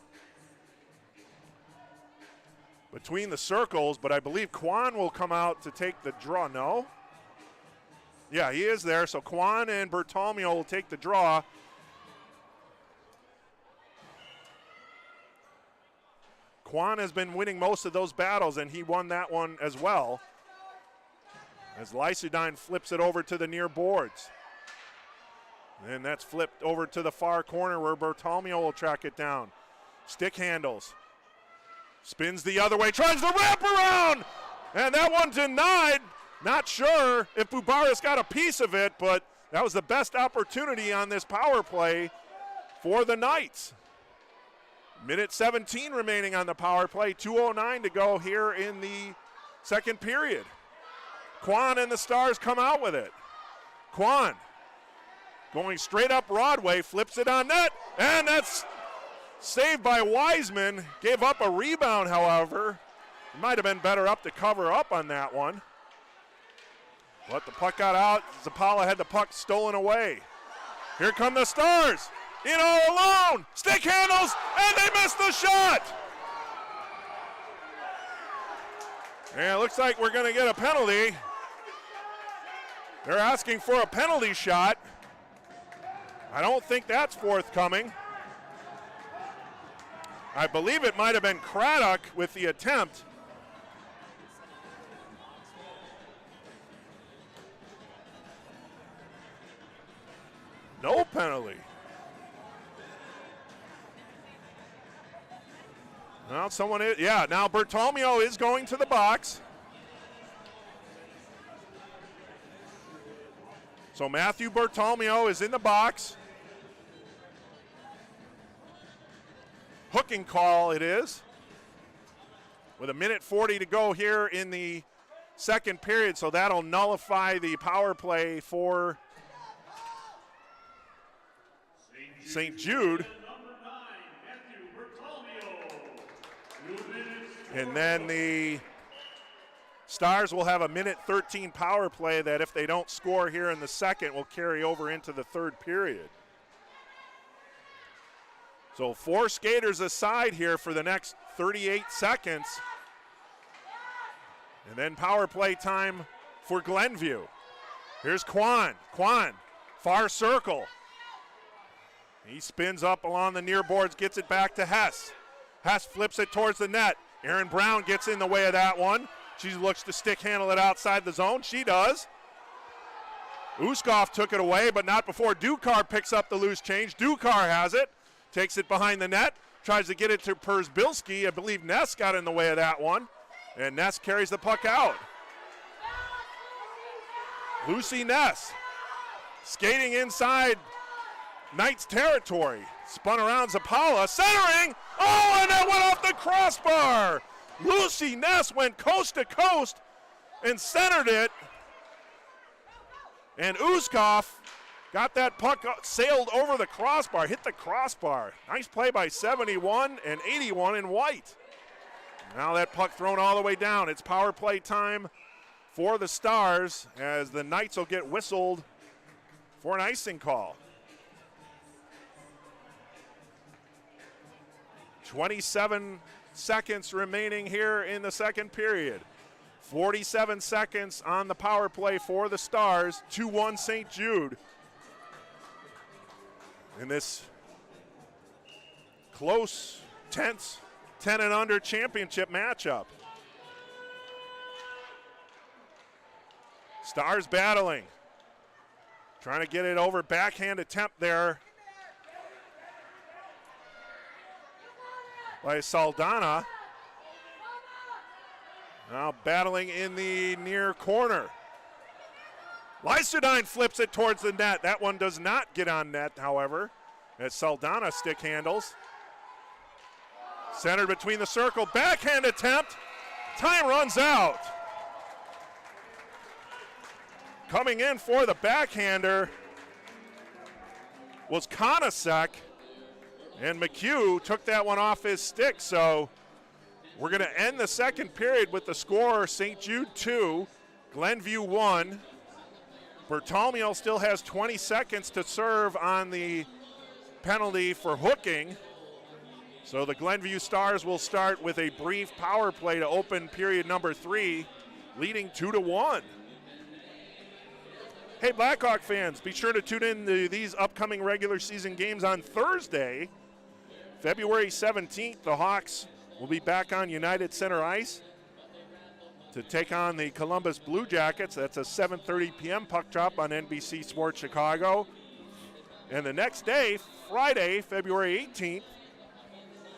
between the circles, but I believe Kwan will come out to take the draw. No? Yeah, he is there, so Kwan and Bertolmeo will take the draw. Kwan has been winning most of those battles, and he won that one as well. As Lysadine flips it over to the near boards. And that's flipped over to the far corner where Bertolmeo will track it down. Stick handles. Spins the other way, tries to wrap around! And that one denied. Not sure if Bubaris got a piece of it, but that was the best opportunity on this power play for the Knights. Minute 17 remaining on the power play, 2:09 to go here in the second period. Kwan and the Stars come out with it. Kwan going straight up Broadway, flips it on net, and that's saved by Wiseman. Gave up a rebound, however. He might have been better up to cover up on that one. But the puck got out. Zapala had the puck stolen away. Here come the Stars. In all alone. Stick handles, and they missed the shot. And it looks like we're going to get a penalty. They're asking for a penalty shot. I don't think that's forthcoming. I believe it might have been Craddock with the attempt. No penalty. Now someone is, yeah, now Bertomeo is going to the box. So Matthew Bertomeo is in the box. Hooking call it is. With 1:40 to go here in the second period, so that'll nullify the power play for St. Jude. And then the Stars will have a 1:13 power play that if they don't score here in the second will carry over into the third period. So 4 skaters aside here for the next 38 seconds. And then power play time for Glenview. Here's Quan. Quan, far circle. He spins up along the near boards, gets it back to Hess. Hess flips it towards the net. Aaron Brown gets in the way of that one. She looks to stick handle it outside the zone. She does. Uskov took it away, but not before Dukar picks up the loose change. Dukar has it, takes it behind the net, tries to get it to Persbilski. I believe Ness got in the way of that one, and Ness carries the puck out. Lucy Ness skating inside Knights territory. Spun around Zapala, centering. Oh, and that went off the crossbar. Lucy Ness went coast to coast and centered it. And Uskov got that puck, sailed over the crossbar, hit the crossbar. Nice play by 71 and 81 in white. Now that puck thrown all the way down. It's power play time for the Stars as the Knights will get whistled for an icing call. 27 seconds remaining here in the second period. 47 seconds on the power play for the Stars. 2-1 St. Jude. In this close, tense, 10 and under championship matchup. Stars battling. Trying to get it over, backhand attempt there by Saldana. Now battling in the near corner. Lyserdine flips it towards the net. That one does not get on net, however, as Saldana stick handles. Centered between the circle, backhand attempt. Time runs out. Coming in for the backhander was Konasek. And McHugh took that one off his stick, so we're going to end the second period with the score St. Jude 2, Glenview 1. Bertomeo still has 20 seconds to serve on the penalty for hooking. So the Glenview Stars will start with a brief power play to open period number 3, leading 2-1. Hey, Blackhawk fans, be sure to tune in to these upcoming regular season games on Thursday. February 17th, the Hawks will be back on United Center ice to take on the Columbus Blue Jackets. That's a 7:30 p.m. puck drop on NBC Sports Chicago. And the next day, Friday, February 18th,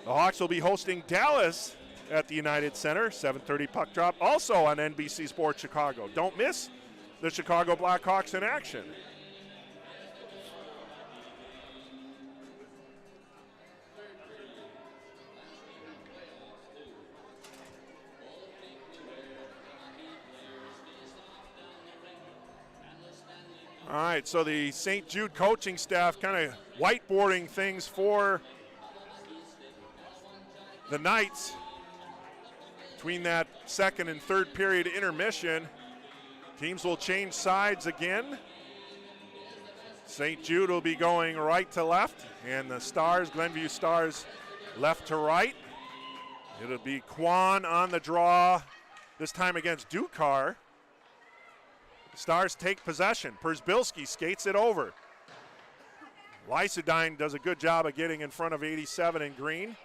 the Hawks will be hosting Dallas at the United Center, 7:30 puck drop, also on NBC Sports Chicago. Don't miss the Chicago Blackhawks in action. All right, so the St. Jude coaching staff kind of whiteboarding things for the Knights between that second and third period intermission. Teams will change sides again. St. Jude will be going right to left, and the Stars, Glenview Stars, left to right. It'll be Quan on the draw, this time against Dukar. Stars take possession. Persbilski skates it over. Lyserdine does a good job of getting in front of 87 in green.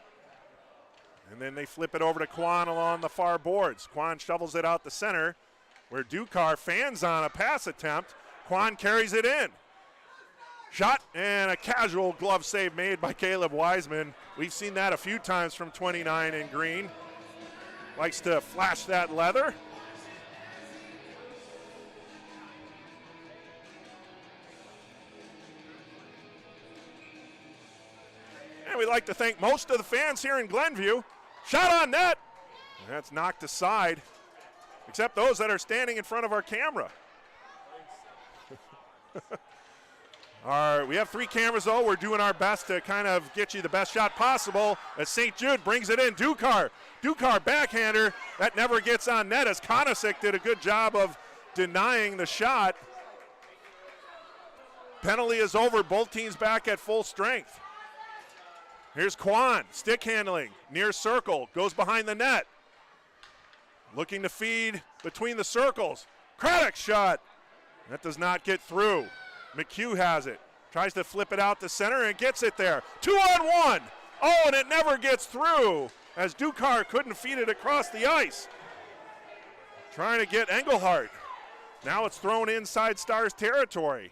And then they flip it over to Kwan along the far boards. Kwan shovels it out the center where Dukar fans on a pass attempt. Kwan carries it in. Shot and a casual glove save made by Caleb Wiseman. We've seen that a few times from 29 in green. Likes to flash that leather. And we'd like to thank most of the fans here in Glenview. Shot on net. And that's knocked aside, except those that are standing in front of our camera. All right, we have 3 cameras though. We're doing our best to kind of get you the best shot possible as St. Jude brings it in. Dukar backhander. That never gets on net as Konasik did a good job of denying the shot. Penalty is over. Both teams back at full strength. Here's Kwan, stick handling, near circle, goes behind the net. Looking to feed between the circles. Craddock shot. That does not get through. McHugh has it. Tries to flip it out to center and gets it there. 2-on-1. Oh, and it never gets through as Dukar couldn't feed it across the ice. Trying to get Engelhardt. Now it's thrown inside Stars territory.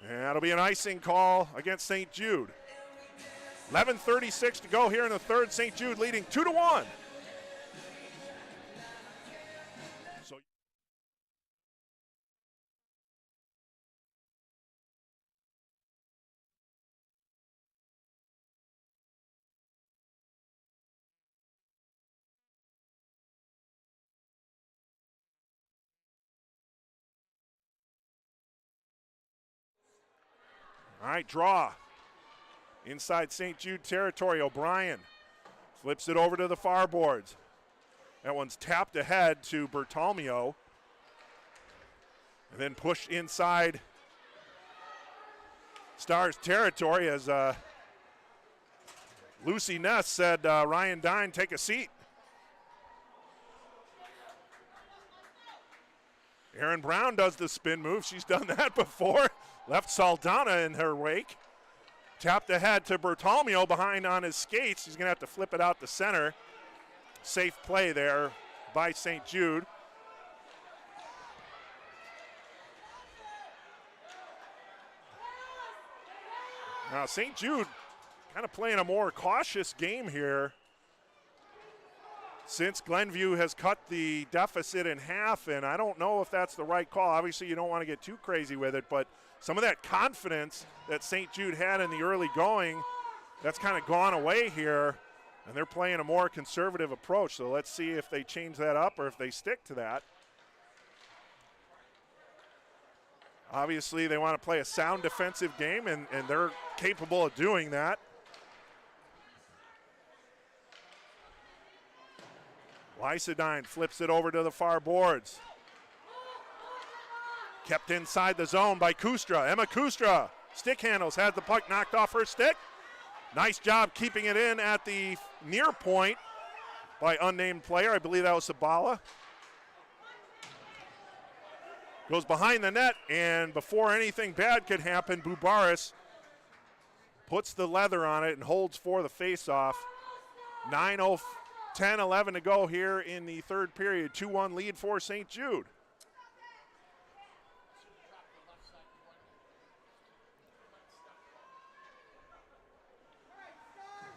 And that'll be an icing call against St. Jude. 11:36 to go here in the third. St. Jude leading 2-1. All right, draw. Inside St. Jude territory, O'Brien flips it over to the far boards. That one's tapped ahead to Bertolmeo. And then pushed inside Stars territory as Lucy Ness said, Ryan Dine, take a seat. Aaron Brown does the spin move. She's done that before. Left Saldana in her wake. Tapped ahead to Bertolmeo behind on his skates. He's going to have to flip it out the center. Safe play there by St. Jude. Now St. Jude kind of playing a more cautious game here since Glenview has cut the deficit in half, and I don't know if that's the right call. Obviously you don't want to get too crazy with it, but some of that confidence that St. Jude had in the early going, that's kind of gone away here, and they're playing a more conservative approach. So let's see if they change that up or if they stick to that. Obviously, they want to play a sound defensive game, and they're capable of doing that. Lysadine flips it over to the far boards. Kept inside the zone by Kustra. Emma Kustra, stick handles, had the puck knocked off her stick. Nice job keeping it in at the near point by unnamed player. I believe that was Sabala. Goes behind the net, and before anything bad could happen, Bubaris puts the leather on it and holds for the faceoff. 10-11 to go here in the third period. 2-1 lead for St. Jude.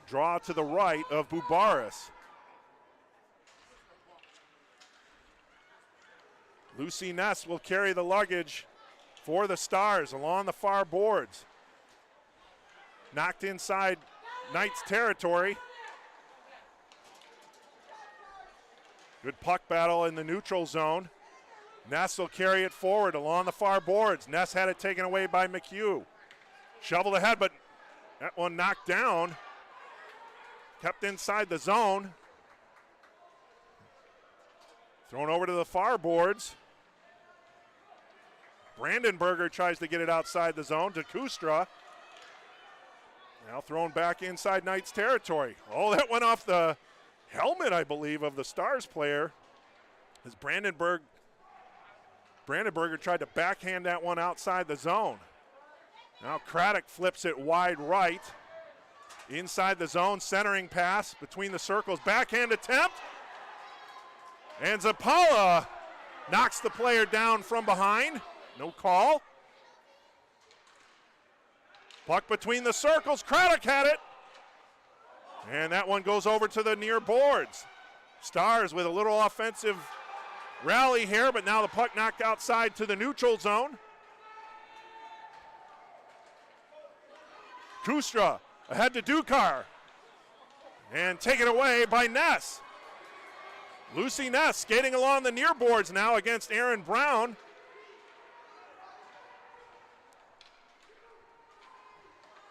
Draw to the right of Bubaris. Lucy Ness will carry the luggage for the Stars along the far boards. Knocked inside Knights territory. Good puck battle in the neutral zone. Ness will carry it forward along the far boards. Ness had it taken away by McHugh. Shoveled ahead, but that one knocked down. Kept inside the zone. Thrown over to the far boards. Brandenberger tries to get it outside the zone to Kustra. Now thrown back inside Knights territory. Oh, that went off the helmet, I believe, of the Stars player. As Brandenberger tried to backhand that one outside the zone. Now Craddock flips it wide right Inside the zone, centering pass between the circles, backhand attempt. And Zapala knocks the player down from behind. No call. Puck between the circles, Craddock had it. And that one goes over to the near boards. Stars with a little offensive rally here, but now the puck knocked outside to the neutral zone. Kustra ahead to Dukar. And taken away by Ness. Lucy Ness skating along the near boards now against Aaron Brown.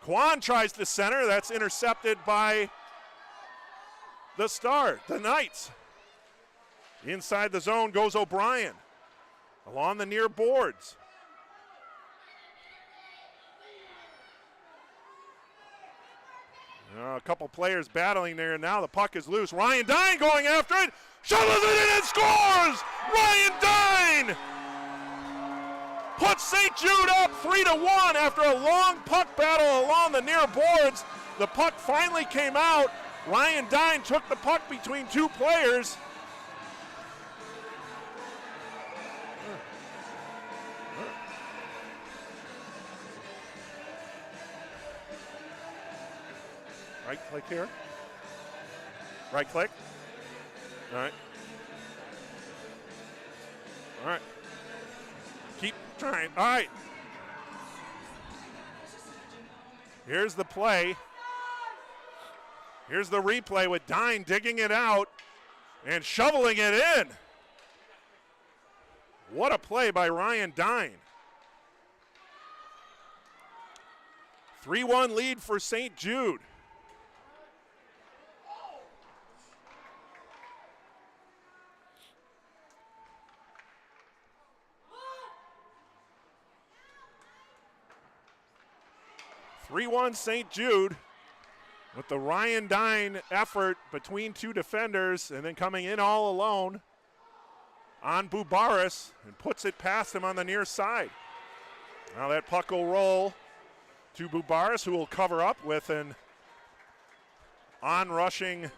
Kwan tries to center. That's intercepted by the Knights. Inside the zone goes O'Brien. Along the near boards. A couple players battling there. Now the puck is loose. Ryan Dine going after it. Shovels it in and scores! Ryan Dine puts St. Jude up 3-1 after a long puck battle along the near boards. The puck finally came out. Ryan Dine took the puck between two players. Right click here. Right click. All right. All right. Keep trying. All right. Here's the play. Here's the replay with Dine digging it out and shoveling it in. What a play by Ryan Dine. 3-1 lead for St. Jude. St. Jude with the Ryan Dine effort between two defenders and then coming in all alone on Bubaris and puts it past him on the near side. Now that puck will roll to Bubaris, who will cover up with an on-rushing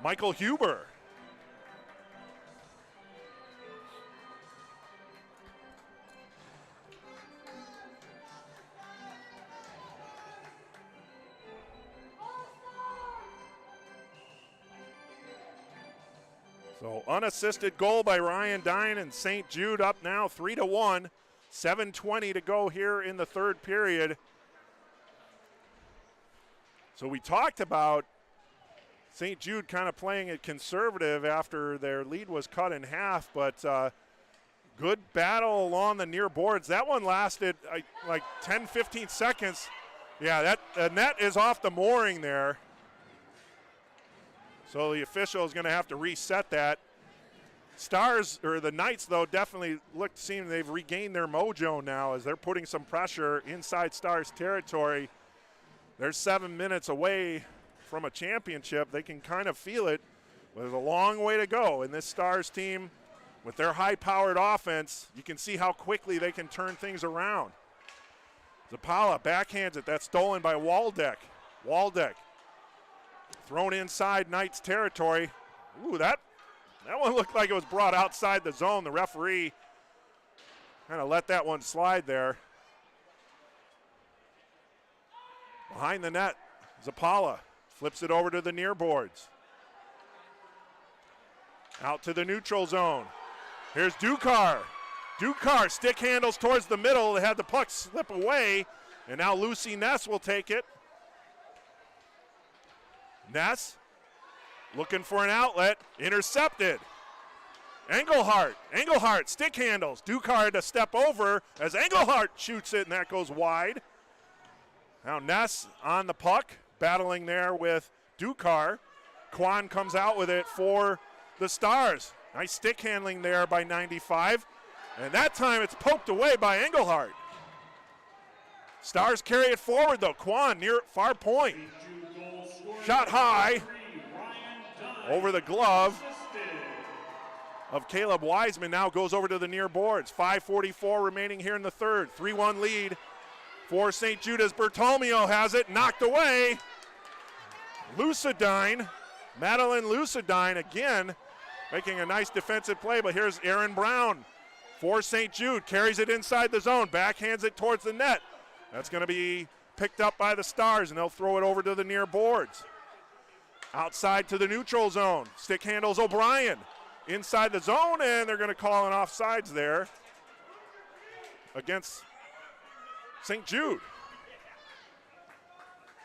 Michael Huber. So unassisted goal by Ryan Dine, and St. Jude up now 3-1. 7:20 to go here in the third period. So we talked about St. Jude kind of playing it conservative after their lead was cut in half, but good battle along the near boards. That one lasted like 10, 15 seconds. Yeah, that net is off the mooring there. So the is going to have to reset that. Stars, or the Knights, though, definitely seem they've regained their mojo now as they're putting some pressure inside Stars territory. They're 7 minutes away from a championship. They can kind of feel it. But there's a long way to go. And this Stars team, with their high-powered offense, you can see how quickly they can turn things around. Zapala backhands it. That's stolen by Waldeck. Waldeck thrown inside Knights territory. Ooh, that one looked like it was brought outside the zone. The referee kind of let that one slide there. Behind the net, Zapala flips it over to the near boards. Out to the neutral zone. Here's Dukar. Dukar stick handles towards the middle. They had the puck slip away, and now Lucy Ness will take it. Ness looking for an outlet, intercepted. Engelhardt stick handles. Dukar to step over as Engelhardt shoots it, and that goes wide. Now Ness on the puck, battling there with Dukar. Kwan comes out with it for the Stars. Nice stick handling there by 95. And that time it's poked away by Engelhardt. Stars carry it forward though. Kwan near far point. Shot high over the glove of Caleb Wiseman. Now goes over to the near boards. 5:44 remaining here in the third. 3-1 lead for St. Jude as Bertolomeo has it, knocked away. Lucidine, Madeline Lucidine again, making a nice defensive play, but here's Aaron Brown for St. Jude, carries it inside the zone, backhands it towards the net. That's going to be picked up by the Stars, and they'll throw it over to the near boards. Outside to the neutral zone, stick handles O'Brien. Inside the zone, and they're going to call an offsides there against St. Jude.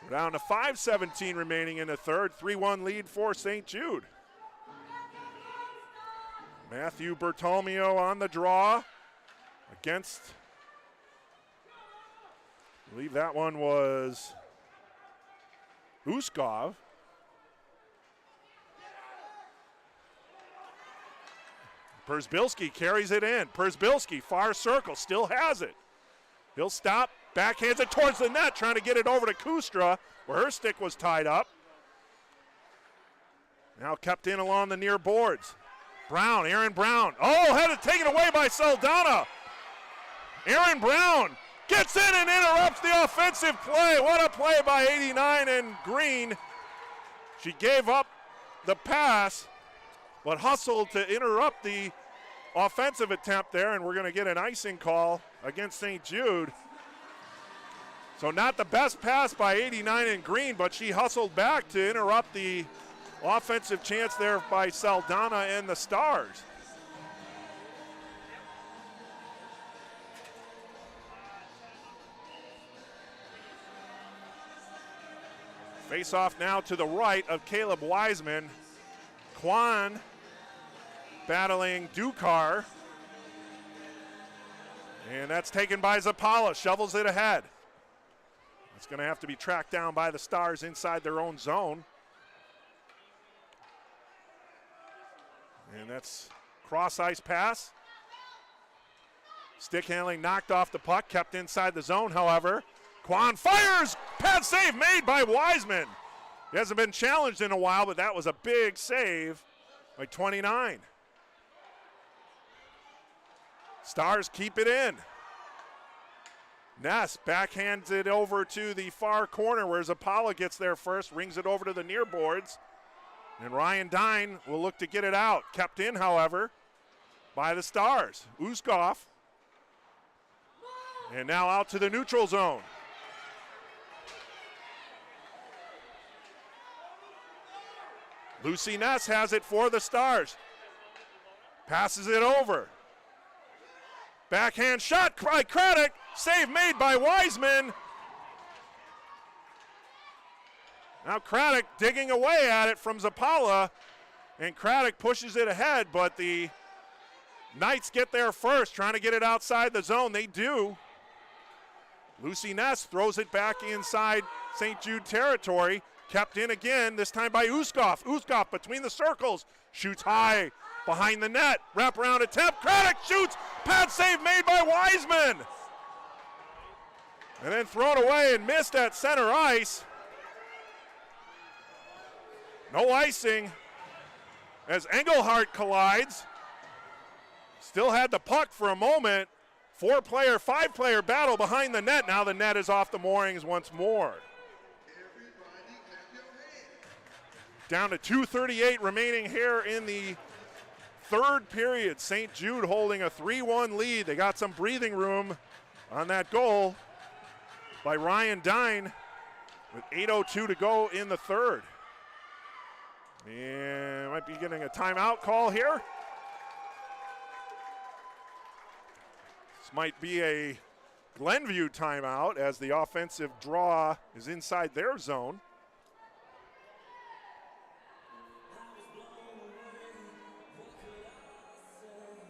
We're down to 5:17 remaining in the third, 3-1 lead for St. Jude. Matthew Bertolomeo on the draw against, I believe that one was Uskov. Przbilski carries it in. Przbilski, far circle, still has it. He'll stop, backhands it towards the net, trying to get it over to Kustra, where her stick was tied up. Now kept in along the near boards. Brown, Aaron Brown. Oh, had it taken away by Saldana. Aaron Brown gets in and interrupts the offensive play. What a play by 89 and Green. She gave up the pass, but hustled to interrupt the offensive attempt there, and we're going to get an icing call against St. Jude. So not the best pass by 89 and Green, but she hustled back to interrupt the offensive chance there by Saldana and the Stars. Face off now to the right of Caleb Wiseman. Kwan battling Dukar. And that's taken by Zapala, shovels it ahead. It's going to have to be tracked down by the Stars inside their own zone. And that's cross ice pass. Stick handling knocked off the puck, kept inside the zone, however. Kwan fires, pad save made by Wiseman. He hasn't been challenged in a while, but that was a big save by 29. Stars keep it in. Ness backhands it over to the far corner where Zapala gets there first, rings it over to the near boards. And Ryan Dine will look to get it out. Kept in, however, by the Stars. Uskov. And now out to the neutral zone. Lucy Ness has it for the Stars. Passes it over. Backhand shot by Craddock. Save made by Wiseman. Now Craddock digging away at it from Zapala, and Craddock pushes it ahead, but the Knights get there first, trying to get it outside the zone. They do. Lucy Ness throws it back inside St. Jude territory. Kept in again, this time by Uskov. Uskov between the circles, shoots high behind the net. Wraparound attempt, Craddock shoots, pad save made by Wiseman. And then thrown away and missed at center ice. No icing as Engelhardt collides. Still had the puck for a moment. 4-player, 5-player battle behind the net. Now the net is off the moorings once more. Down to 2:38 remaining here in the third period. St. Jude holding a 3-1 lead. They got some breathing room on that goal by Ryan Dine with 8:02 to go in the third. And might be getting a timeout call here. This might be a Glenview timeout as the offensive draw is inside their zone.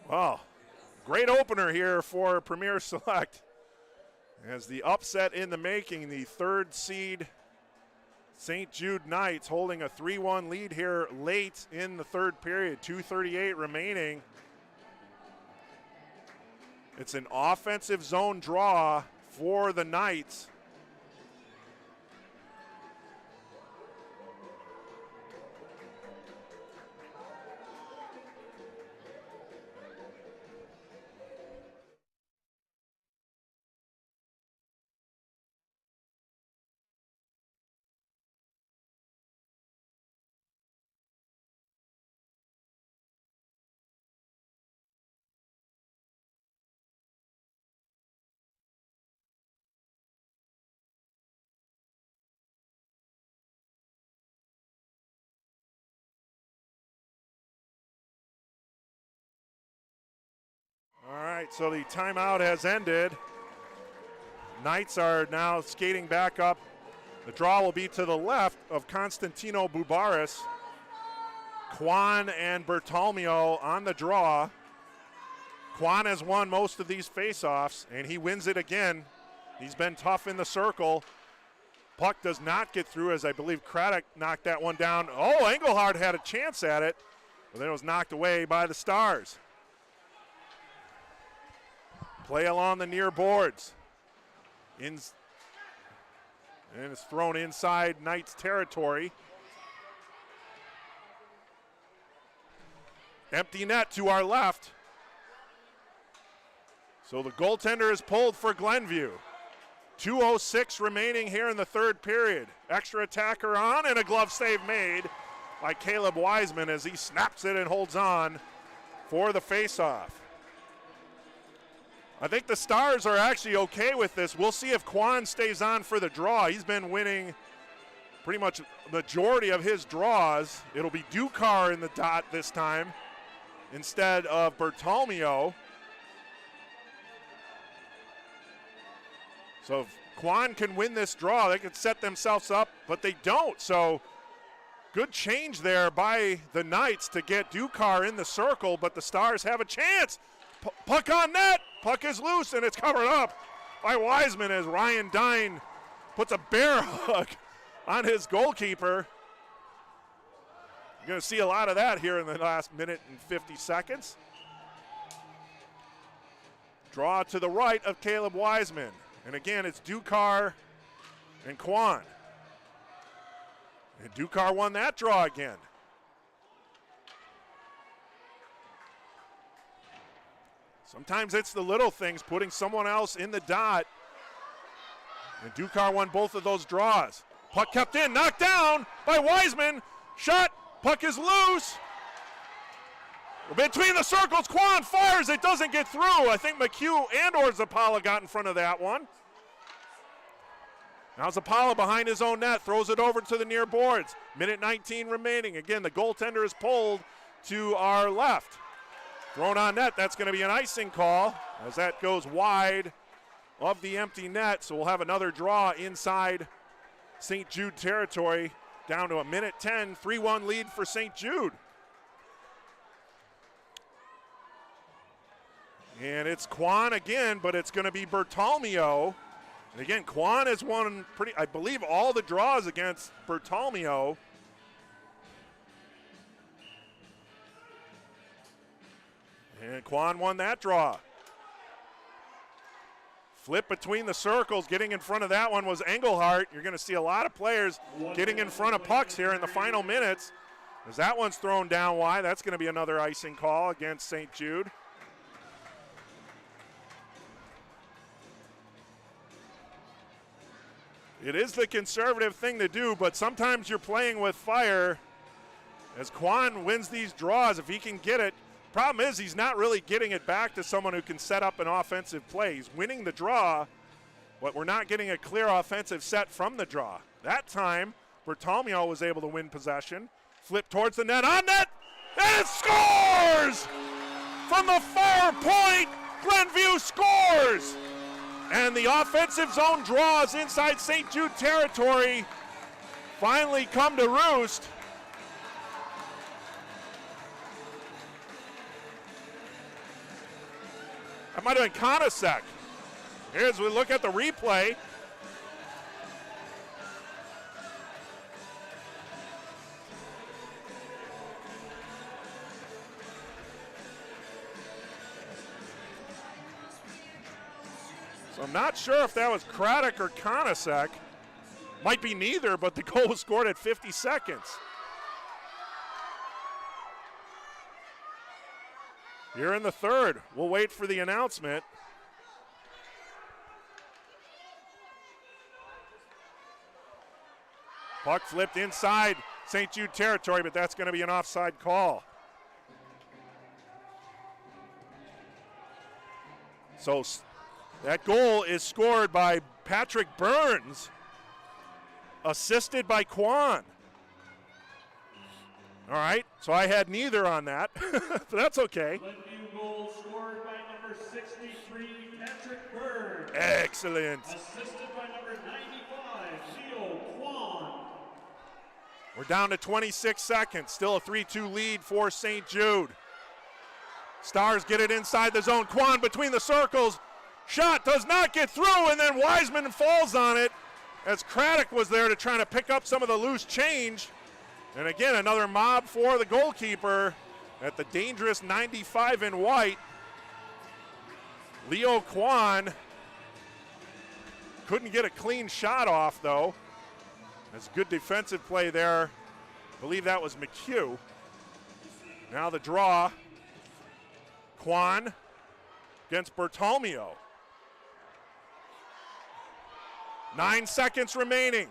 Wow, great opener here for Premier Select as the upset in the making, the third seed St. Jude Knights holding a 3-1 lead here late in the third period, 2:38 remaining. It's an offensive zone draw for the Knights. All right, so the timeout has ended. Knights are now skating back up. The draw will be to the left of Constantino Bubaris. Kwan and Bertolmeo on the draw. Kwan has won most of these faceoffs, and he wins it again. He's been tough in the circle. Puck does not get through, as I believe Craddock knocked that one down. Oh, Engelhardt had a chance at it, but then it was knocked away by the Stars. Play along the near boards. And it's thrown inside Knights territory. Empty net to our left. So the goaltender is pulled for Glenview. 2:06 remaining here in the third period. Extra attacker on and a glove save made by Caleb Wiseman as he snaps it and holds on for the faceoff. I think the Stars are actually okay with this. We'll see if Kwan stays on for the draw. He's been winning pretty much the majority of his draws. It'll be Dukar in the dot this time instead of Bertolmeo. So if Kwan can win this draw, they could set themselves up, but they don't. So good change there by the Knights to get Dukar in the circle, but the Stars have a chance. Puck on net. Puck is loose, and it's covered up by Wiseman as Ryan Dine puts a bear hug on his goalkeeper. You're going to see a lot of that here in the last minute and 50 seconds. Draw to the right of Caleb Wiseman. And again, it's Dukar and Kwan. And Dukar won that draw again. Sometimes it's the little things, putting someone else in the dot. And Dukar won both of those draws. Puck kept in, knocked down by Wiseman. Shot, puck is loose. Between the circles, Kwan fires, it doesn't get through. I think McHugh and or Zapala got in front of that one. Now Zapala behind his own net, throws it over to the near boards. Minute 19 remaining. Again, the goaltender is pulled to our left. Thrown on net, that's going to be an icing call as that goes wide of the empty net. So we'll have another draw inside St. Jude territory, down to a minute 10, 3-1 lead for St. Jude. And it's Kwan again, but it's going to be Bertolmeo. And again, Kwan has won I believe all the draws against Bertolmeo. And Kwan won that draw. Flip between the circles, getting in front of that one was Engelhardt. You're going to see a lot of players getting in front of pucks here in the final minutes. As that one's thrown down wide, that's going to be another icing call against St. Jude. It is the conservative thing to do, but sometimes you're playing with fire. As Kwan wins these draws, if he can get it, problem is he's not really getting it back to someone who can set up an offensive play. He's winning the draw, but we're not getting a clear offensive set from the draw. That time, Bertolmeo was able to win possession. Flip towards the net, on net, and it scores! From the far point, Glenview scores! And the offensive zone draws inside St. Jude territory finally come to roost. That might have been Konasek. Here's we look at the replay. So I'm not sure if that was Craddock or Konasek. Might be neither, but the goal was scored at 50 seconds. Here in the third, we'll wait for the announcement. Puck flipped inside St. Jude territory, but that's going to be an offside call. So that goal is scored by Patrick Burns, assisted by Kwan. All right, so I had neither on that, but that's okay. Glenview goal scored by number number 63, Patrick Bird. Excellent. Assisted by number 95, Leo Kwan. We're down to 26 seconds. Still a 3-2 lead for St. Jude. Stars get it inside the zone. Kwan between the circles. Shot does not get through, and then Wiseman falls on it as Craddock was there to try to pick up some of the loose change. And again, another mob for the goalkeeper at the dangerous 95 in white. Leo Kwan couldn't get a clean shot off, though. That's good defensive play there. I believe that was McHugh. Now the draw. Kwan against Bertolmeo. 9 seconds remaining.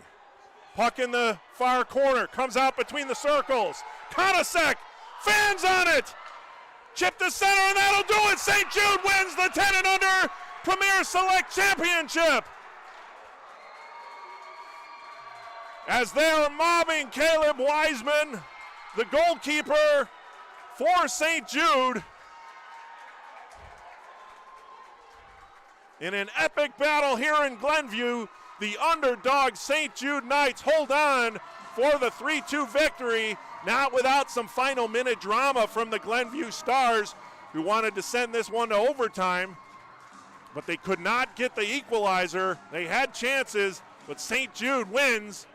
Puck in the far corner, comes out between the circles. Konasek fans on it. Chip to center, and that'll do it. St. Jude wins the 10 and under Premier Select Championship. As they are mobbing Caleb Wiseman, the goalkeeper for St. Jude. In an epic battle here in Glenview, the underdog St. Jude Knights hold on for the 3-2 victory, not without some final minute drama from the Glenview Stars, who wanted to send this one to overtime, but they could not get the equalizer. They had chances, but St. Jude wins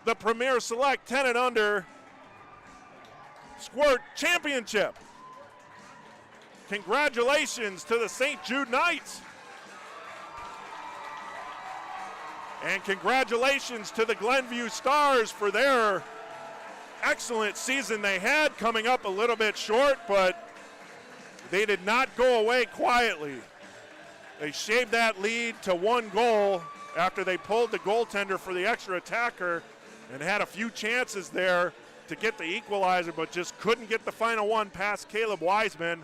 the Premier Select 10 and under Squirt Championship. Congratulations to the St. Jude Knights. And congratulations to the Glenview Stars for their excellent season they had, coming up a little bit short, but they did not go away quietly. They shaved that lead to 1 goal after they pulled the goaltender for the extra attacker and had a few chances there to get the equalizer, but just couldn't get the final one past Caleb Wiseman.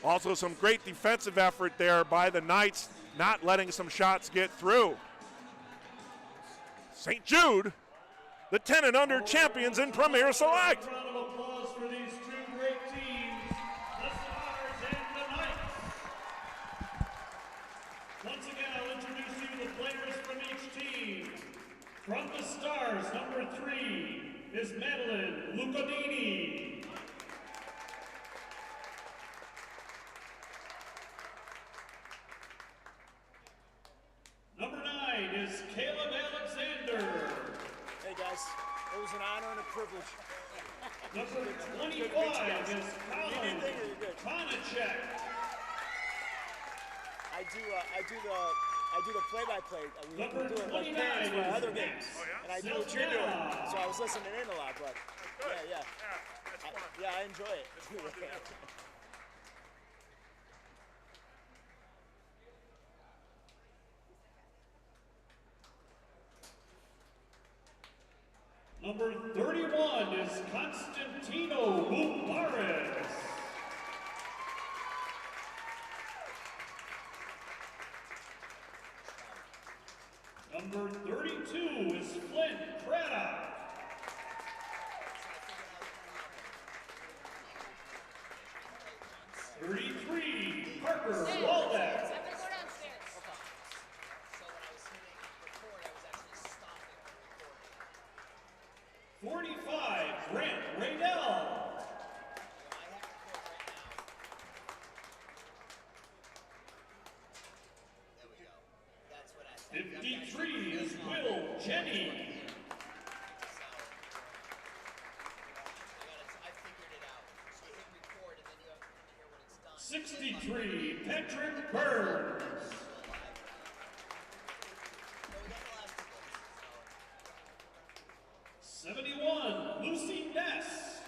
Also some great defensive effort there by the Knights, not letting some shots get through. St. Jude, the 10 and under champions in Premier Select. A round of applause for these two great teams, the Stars and the Knights. Once again, I'll introduce you the players from each team. From the Stars, number 3 is Madeline Lucadini. Number 9 is Caleb Alexander. Hey guys, it was an honor and a privilege. Number 25 is Colin Konachek. I do the play-by-play. We Number do it like 29 parents for is other games, and I do what you're doing. So I was listening in a lot, but yeah, I enjoy it. Number 31 is Constantino Bupares. Number 32 is Flint Craddock. Parker Waldeck. 45, Grant Raydell. 53 is Will Jenny. 63, Patrick Burns. 71, Lucy Ness.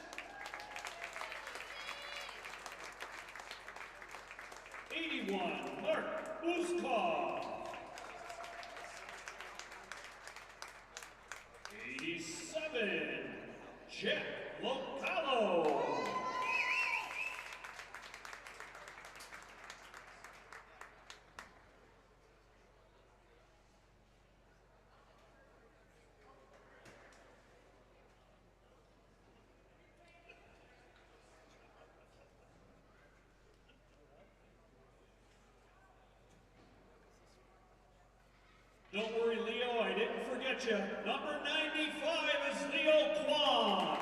81, Mark Uskov. 87, Jack Localo. 88, at you. Number 95 is Leo Kwan.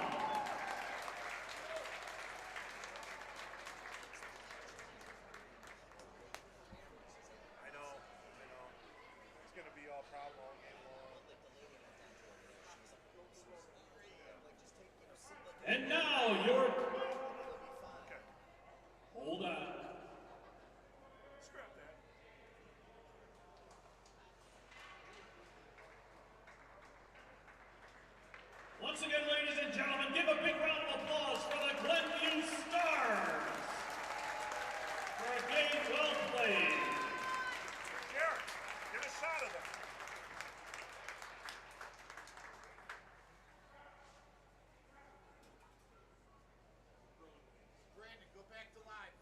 I know. It's going to be all problem all game long. And now your... Okay. Hold on. Scrap that. Once again, ladies and gentlemen, give a big round of applause for the Glenview Stars for a game well played. Garrett, get a shot of them. Brandon, go back to live.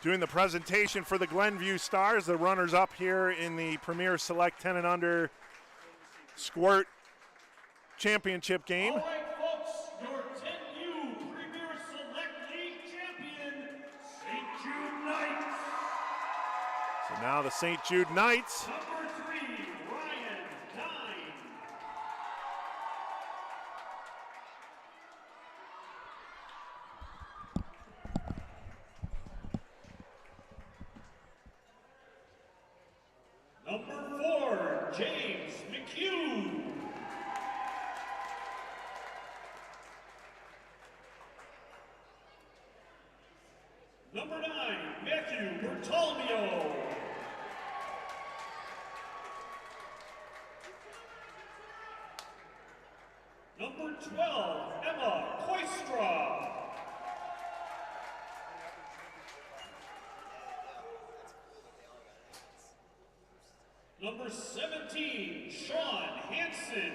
Doing the presentation for the Glenview Stars, the runners-up here in the Premier Select 10 and under Squirt Championship game. All right, folks, your 10U Premier Select League champion, St. Jude Knights. So now the St. Jude Knights Number 3, Ryan Dine. Number 4, James McHugh. Number 9, Matthew Bertolomeo. Number 12, Emma Koistra. Number 17, Sean Hansen.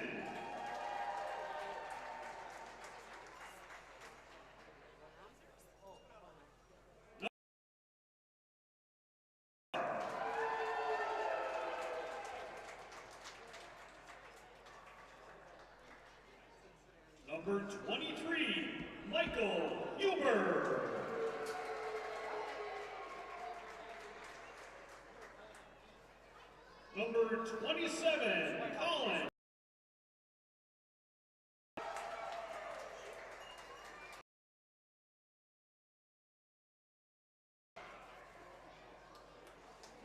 Number 23, Michael Huber. Number 27, Colin.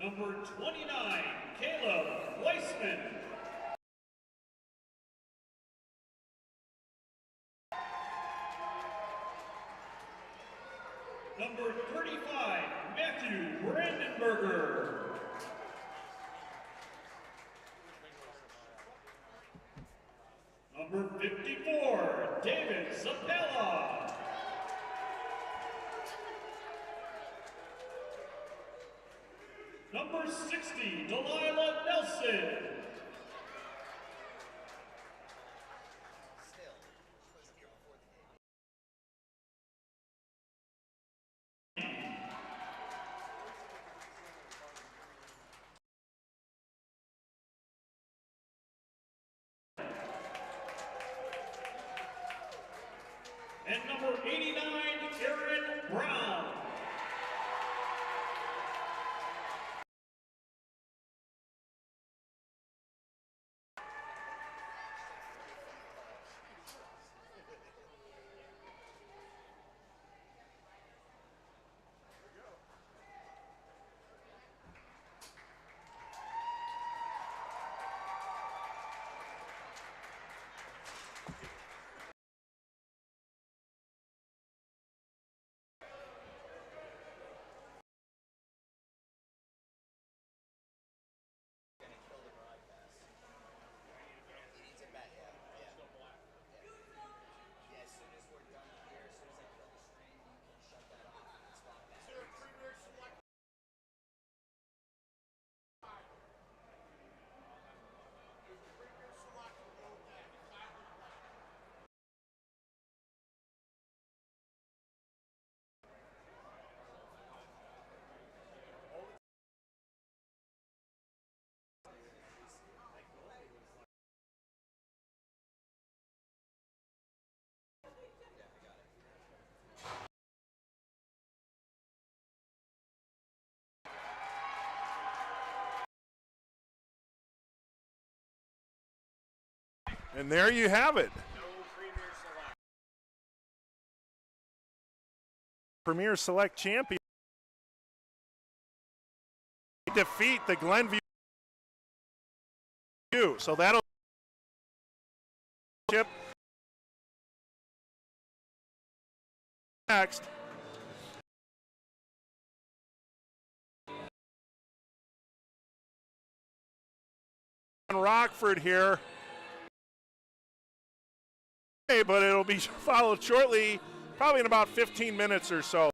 Number 29, Caleb Weissman. Number 35, Matthew Brandenberger. Number 54, David Zapella. Number 60, Delilah Nelson. And number 89, Aaron Brown. And there you have it. Premier Select champion defeat the Glenview. So that'll chip next. Rockford here. But it'll be followed shortly, probably in about 15 minutes or so.